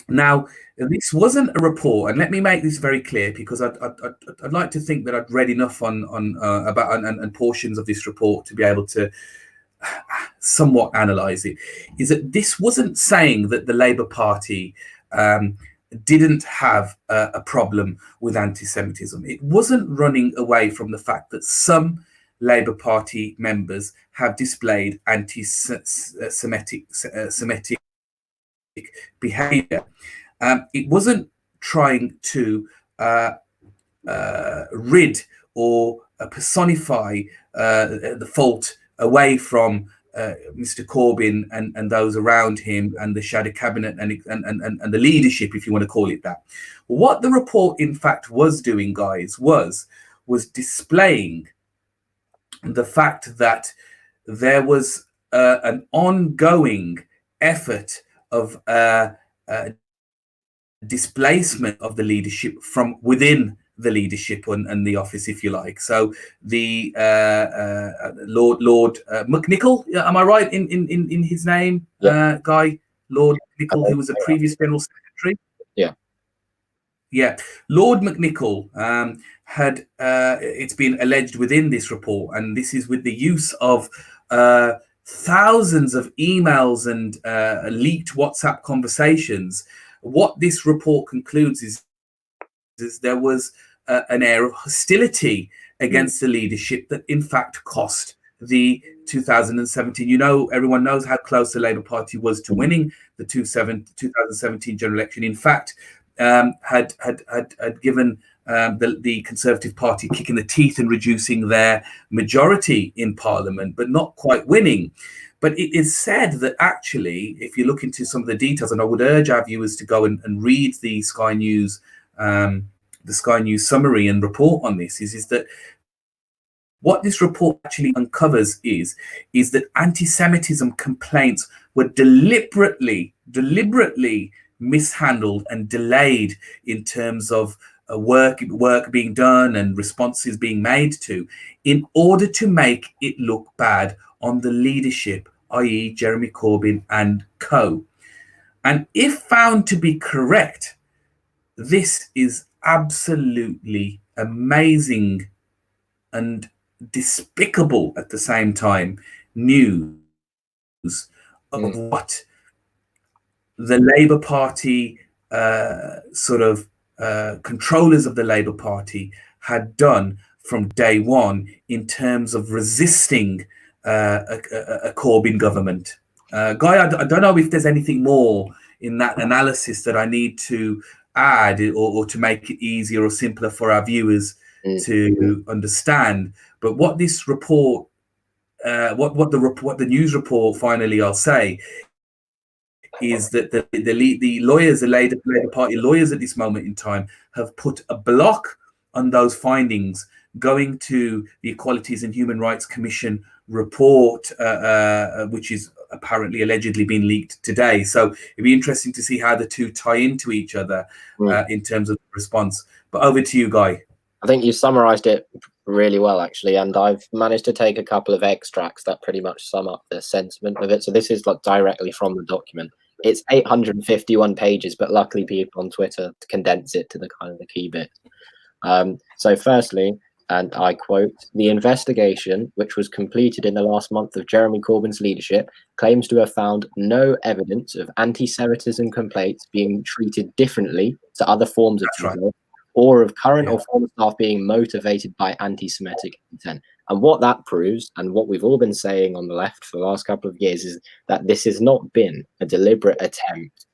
Now, this wasn't a report, and let me make this very clear because I'd like to think that I'd read enough on about and portions of this report to be able to somewhat analyze it. Is that this wasn't saying that the Labour Party didn't have a problem with anti-Semitism. It wasn't running away from the fact that some Labour Party members have displayed anti-Semitic behaviour. It wasn't trying to rid or personify the fault away from Mr. Corbyn and those around him and the shadow cabinet and the leadership, if you want to call it that. What the report, in fact, was doing, guys, was displaying the fact that there was an ongoing effort of displacement of the leadership from within the leadership and the office, if you like. So the Lord McNichol, am I right in his name? Yeah. Guy, Lord McNichol, who was a previous General Secretary. Yeah, Lord McNichol had it's been alleged within this report, and this is with the use of thousands of emails and leaked WhatsApp conversations. What this report concludes is there was an air of hostility against the leadership that in fact cost the 2017. You know, everyone knows how close the Labour Party was to winning the 2017 general election. In fact, had given the Conservative Party kick in the teeth and reducing their majority in Parliament, but not quite winning. But it is said that actually, if you look into some of the details, and I would urge our viewers to go and read the Sky News summary and report on this, is that what this report actually uncovers is that anti-Semitism complaints were deliberately mishandled and delayed in terms of work being done and responses being made to, in order to make it look bad on the leadership, i.e. Jeremy Corbyn and co. And if found to be correct, this is absolutely amazing and despicable at the same time news of what the Labour Party controllers of the Labour Party had done from day one in terms of resisting a Corbyn government. Guy, I don't know if there's anything more in that analysis that I need to add or to make it easier or simpler for our viewers to understand. But what this report, what the news report finally, I'll say, is that the lawyers, the Labour Party lawyers at this moment in time, have put a block on those findings going to the Equalities and Human Rights Commission report, which is apparently allegedly been leaked today. So it'd be interesting to see how the two tie into each other in terms of response. But over to you, Guy. I think you summarized it really well, actually, and I've managed to take a couple of extracts that pretty much sum up the sentiment of it. So this is like directly from the document. It's 851 pages, but luckily people on Twitter condense it to the kind of the key bits. So firstly, and I quote, "The investigation, which was completed in the last month of Jeremy Corbyn's leadership, claims to have found no evidence of anti-Semitism complaints being treated differently to other forms of control, or of current or former staff being motivated by anti-Semitic intent." And what that proves, and what we've all been saying on the left for the last couple of years, is that this has not been a deliberate attempt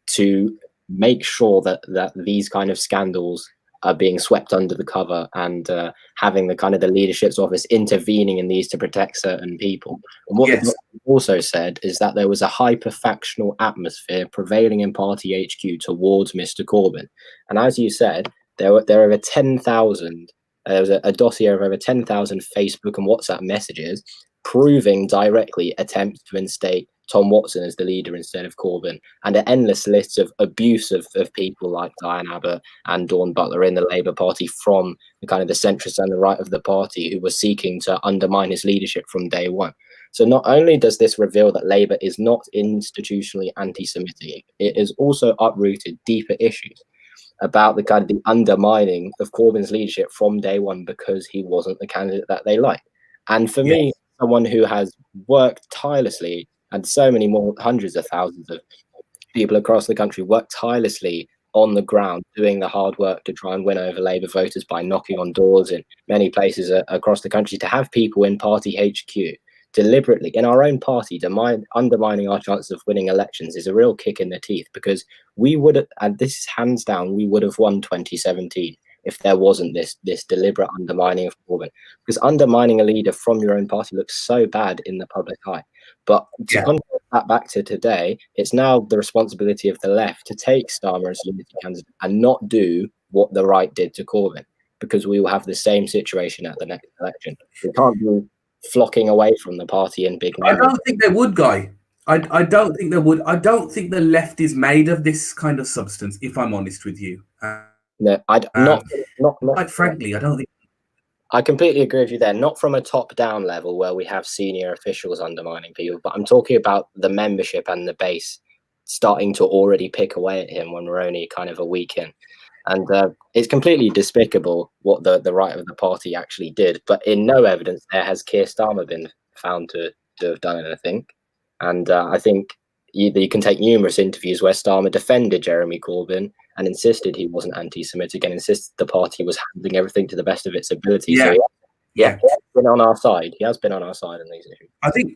to make sure that these kind of scandals are being swept under the cover and having the kind of the leadership's office intervening in these to protect certain people. And what the document also said is that there was a hyper-factional atmosphere prevailing in party HQ towards Mr. Corbyn. And as you said, there are over 10,000, there was a dossier of over 10,000 Facebook and WhatsApp messages proving directly attempts to instate Tom Watson as the leader instead of Corbyn, and an endless list of abuse of people like Diane Abbott and Dawn Butler in the Labour Party from the kind of the centrists and the right of the party who were seeking to undermine his leadership from day one. So not only does this reveal that Labour is not institutionally anti-Semitic, it has also uprooted deeper issues about the kind of the undermining of Corbyn's leadership from day one because he wasn't the candidate that they liked. And for me, someone who has worked tirelessly, and so many more hundreds of thousands of people across the country work tirelessly on the ground, doing the hard work to try and win over Labour voters by knocking on doors in many places across the country, to have people in party HQ deliberately in our own party undermining our chances of winning elections is a real kick in the teeth, because we would have, and this is hands down, we would have won 2017 if there wasn't this deliberate undermining of Corbyn. Because undermining a leader from your own party looks so bad in the public eye. But to contrast that back to today, it's now the responsibility of the left to take Starmer as unity candidate and not do what the right did to Corbyn, because we will have the same situation at the next election. We can't be flocking away from the party in big numbers. I don't think they would, Guy. I don't think they would. I don't think the left is made of this kind of substance, if I'm honest with you. No, not quite frankly, I don't think. I completely agree with you there. Not from a top-down level where we have senior officials undermining people, but I'm talking about the membership and the base starting to already pick away at him when we're only kind of a week in. And it's completely despicable what the right of the party actually did. But in no evidence there has Keir Starmer been found to have done anything. And I think you can take numerous interviews where Starmer defended Jeremy Corbyn and insisted he wasn't anti-Semitic and insisted the party was handling everything to the best of its ability. Yeah. So he has been on our side. He has been on our side in these issues.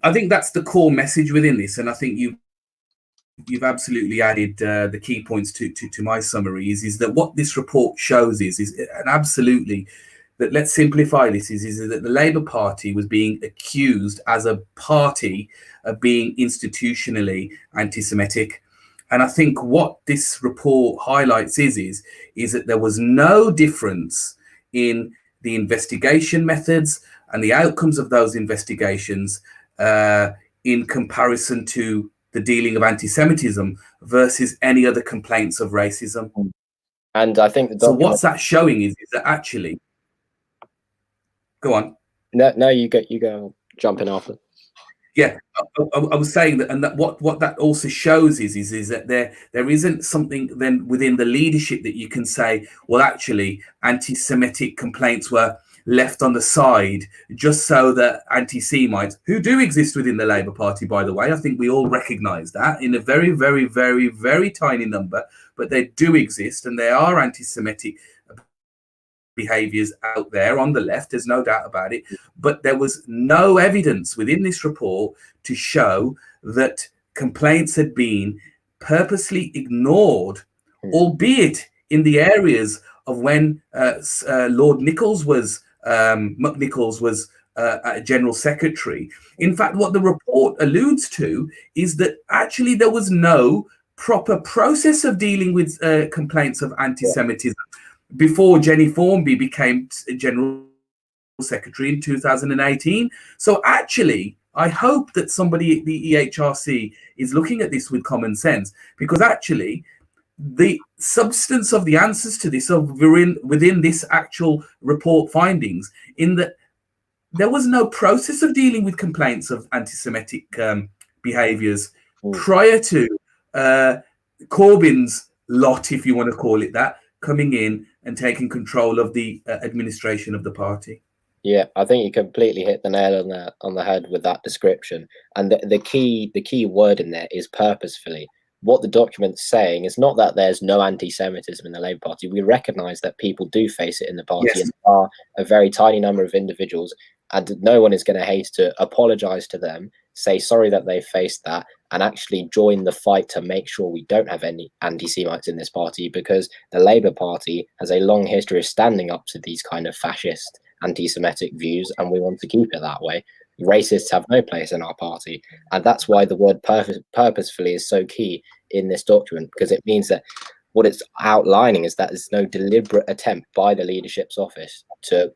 I think that's the core message within this, and I think you've absolutely added the key points to my summary. Is that what this report shows is and absolutely that, let's simplify this, is that the Labour Party was being accused as a party of being institutionally anti-Semitic. And I think what this report highlights is that there was no difference in the investigation methods and the outcomes of those investigations in comparison to the dealing of anti-Semitism versus any other complaints of racism. And I think so what's that showing is that actually, go on. No, you go jumping after. Yeah, I was saying that, and that what that also shows is that there isn't something then within the leadership that you can say, well, actually, anti-Semitic complaints were left on the side just so that anti-Semites, who do exist within the Labour Party, by the way, I think we all recognise that in a very, very, very, very tiny number, but they do exist, and they are anti-Semitic behaviours out there on the left, there's no doubt about it. But there was no evidence within this report to show that complaints had been purposely ignored, albeit in the areas of when Lord Nichols was McNichols was General Secretary. In fact, what the report alludes to is that actually there was no proper process of dealing with complaints of anti-Semitism before Jenny Formby became General Secretary in 2018. So actually, I hope that somebody at the EHRC is looking at this with common sense, because actually the substance of the answers to this are within this actual report findings, in that there was no process of dealing with complaints of anti-Semitic behaviours prior to Corbyn's lot, if you want to call it that, coming in and taking control of the administration of the party. Yeah, I think you completely hit the nail on the head with that description. And the key word in there is purposefully. What the document's saying is not that there's no anti-Semitism in the Labour Party. We recognise that people do face it in the party, yes, and there are a very tiny number of individuals, and no one is going to hate to apologise to them, say sorry that they faced that, and actually join the fight to make sure we don't have any anti-Semites in this party, because the Labour Party has a long history of standing up to these kind of fascist, anti-Semitic views, and we want to keep it that way. Racists have no place in our party, and that's why the word purposefully is so key in this document, because it means that what it's outlining is that there's no deliberate attempt by the leadership's office to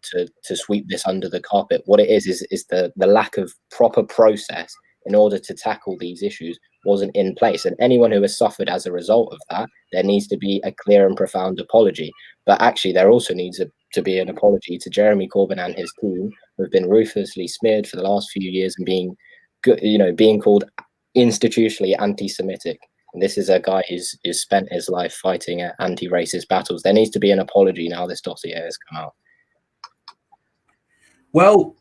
sweep this under the carpet. What it is the lack of proper process in order to tackle these issues wasn't in place. And anyone who has suffered as a result of that, there needs to be a clear and profound apology. But actually, there also needs to be an apology to Jeremy Corbyn and his team, who have been ruthlessly smeared for the last few years and being called institutionally anti-Semitic. And this is a guy who's spent his life fighting anti-racist battles. There needs to be an apology now this dossier has come out. Well,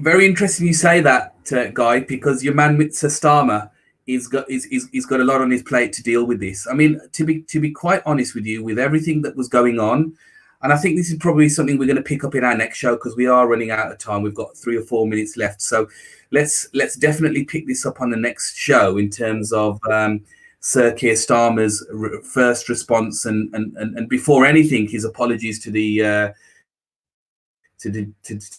very interesting you say that, Guy, because your man Sir Starmer he's got a lot on his plate to deal with this. I mean, to be quite honest with you, with everything that was going on, and I think this is probably something we're going to pick up in our next show because we are running out of time. We've got 3 or 4 minutes left, so let's definitely pick this up on the next show in terms of Sir Kier Starmer's first response and before anything, his apologies to the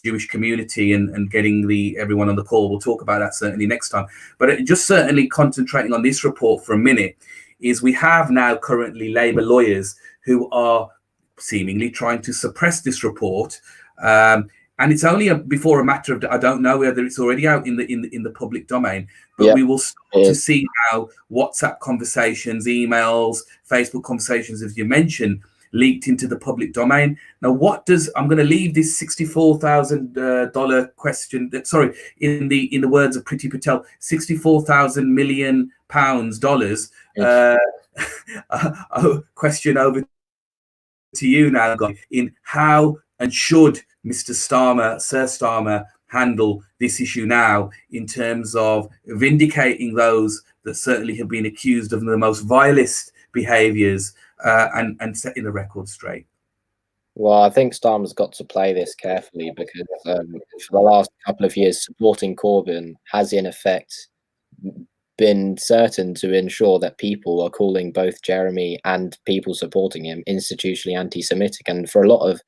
Jewish community and getting everyone on the call. We'll talk about that certainly next time. But just certainly concentrating on this report for a minute, is we have now currently Labour lawyers who are seemingly trying to suppress this report. And it's only before a matter of, I don't know whether it's already out in the public domain, but we will start to see now WhatsApp conversations, emails, Facebook conversations, as you mentioned, leaked into the public domain. Now, I'm going to leave this $64,000 question. Sorry, in the words of Priti Patel, $64,000 million dollars question over to you now, Guy, in how and should Mr. Starmer, Sir Starmer, handle this issue now in terms of vindicating those that certainly have been accused of the most vilest behaviours and setting the record straight. Well, I think Starmer's got to play this carefully because for the last couple of years, supporting Corbyn has in effect been certain to ensure that people are calling both Jeremy and people supporting him institutionally anti-Semitic. And for a lot of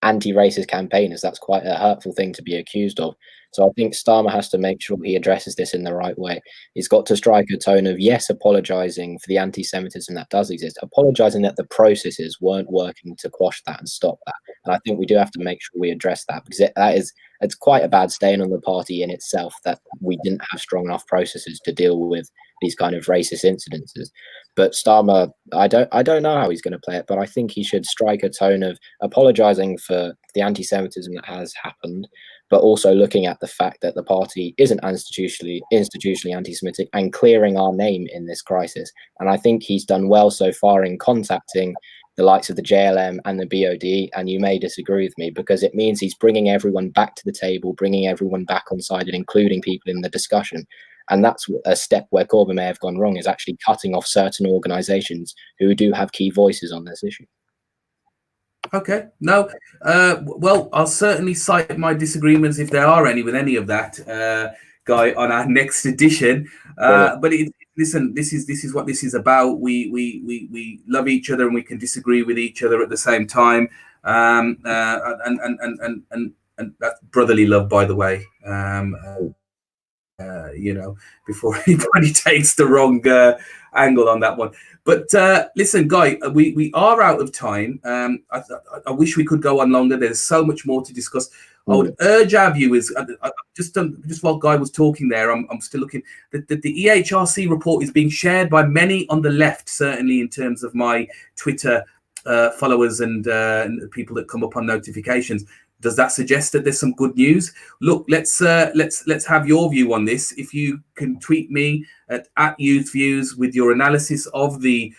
anti-racist campaigners, that's quite a hurtful thing to be accused of. So I think Starmer has to make sure he addresses this in the right way. He's got to strike a tone of, yes, apologising for the anti-Semitism that does exist, apologising that the processes weren't working to quash that and stop that. And I think we do have to make sure we address that, because it's quite a bad stain on the party in itself that we didn't have strong enough processes to deal with these kind of racist incidences. But Starmer, I don't know how he's going to play it, but I think he should strike a tone of apologising for the anti-Semitism that has happened, but also looking at the fact that the party isn't institutionally anti-Semitic and clearing our name in this crisis. And I think he's done well so far in contacting the likes of the JLM and the BOD, and you may disagree with me, because it means he's bringing everyone back to the table, bringing everyone back on side and including people in the discussion. And that's a step where Corbyn may have gone wrong, is actually cutting off certain organisations who do have key voices on this issue. Okay, no, well, I'll certainly cite my disagreements, if there are any, with any of that, Guy, on our next edition. But listen, this is what this is about. We love each other and we can disagree with each other at the same time. And that's brotherly love, by the way. Before anybody takes the wrong angle on that one. But listen, Guy, we are out of time. I wish we could go on longer. There's so much more to discuss. I would urge our viewers, just while Guy was talking there, I'm still looking, that the EHRC report is being shared by many on the left, certainly in terms of my Twitter followers and people that come up on notifications. Does that suggest that there's some good news? Look, let's have your view on this. If you can tweet me at YouthViewz with your analysis of the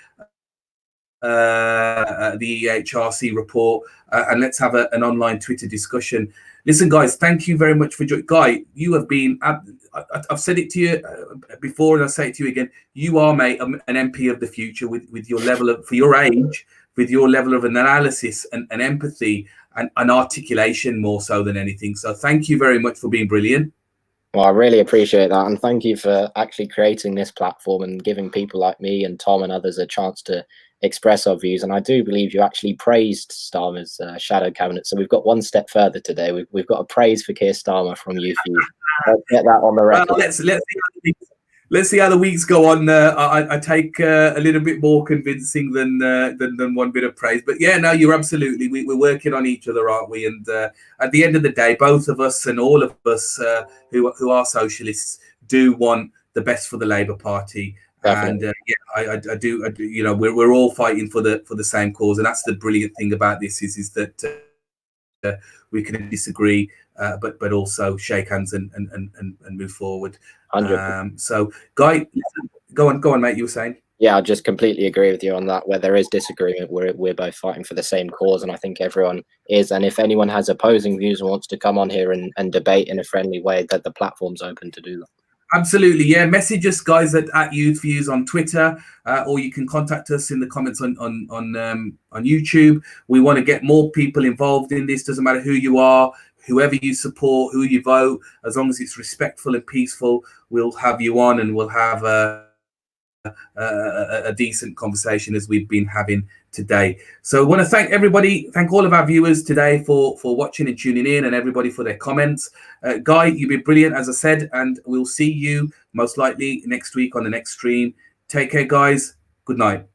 EHRC report, and let's have an online Twitter discussion. Listen, guys, thank you very much for joining. Guy, you have been, I've said it to you before, and I'll say it to you again. You are, mate, an MP of the future with your level of, for your age, with your level of analysis and empathy and articulation more so than anything. So thank you very much for being brilliant. Well, I really appreciate that. And thank you for actually creating this platform and giving people like me and Tom and others a chance to express our views. And I do believe you actually praised Starmer's shadow cabinet. So we've got one step further today. We've got a praise for Kier Starmer from YouthViewz. Let's get that on the record. Well, let's see how the weeks go on. I take a little bit more convincing than one bit of praise. But yeah, no, you're absolutely. We're working on each other, aren't we? And at the end of the day, both of us and all of us who are socialists do want the best for the Labour Party. Definitely. And I do, you know, we're all fighting for the same cause, and that's the brilliant thing about this is that we can disagree, but also shake hands and move forward. 100%. So, Guy, go on, mate. You were saying? Yeah, I just completely agree with you on that. Where there is disagreement, we're both fighting for the same cause, and I think everyone is. And if anyone has opposing views and wants to come on here and debate in a friendly way, that the platform's open to do that. Absolutely, yeah. Message us, guys, at YouthViewz on Twitter, or you can contact us in the comments on YouTube. We want to get more people involved in this. Doesn't matter who you are, whoever you support, who you vote, as long as it's respectful and peaceful, we'll have you on, and we'll have a decent conversation as we've been having today. So I want to thank all of our viewers today for watching and tuning in, and everybody for their comments. Guy, you've been brilliant, as I said, and we'll see you most likely next week on the next stream. Take care, guys. Good night.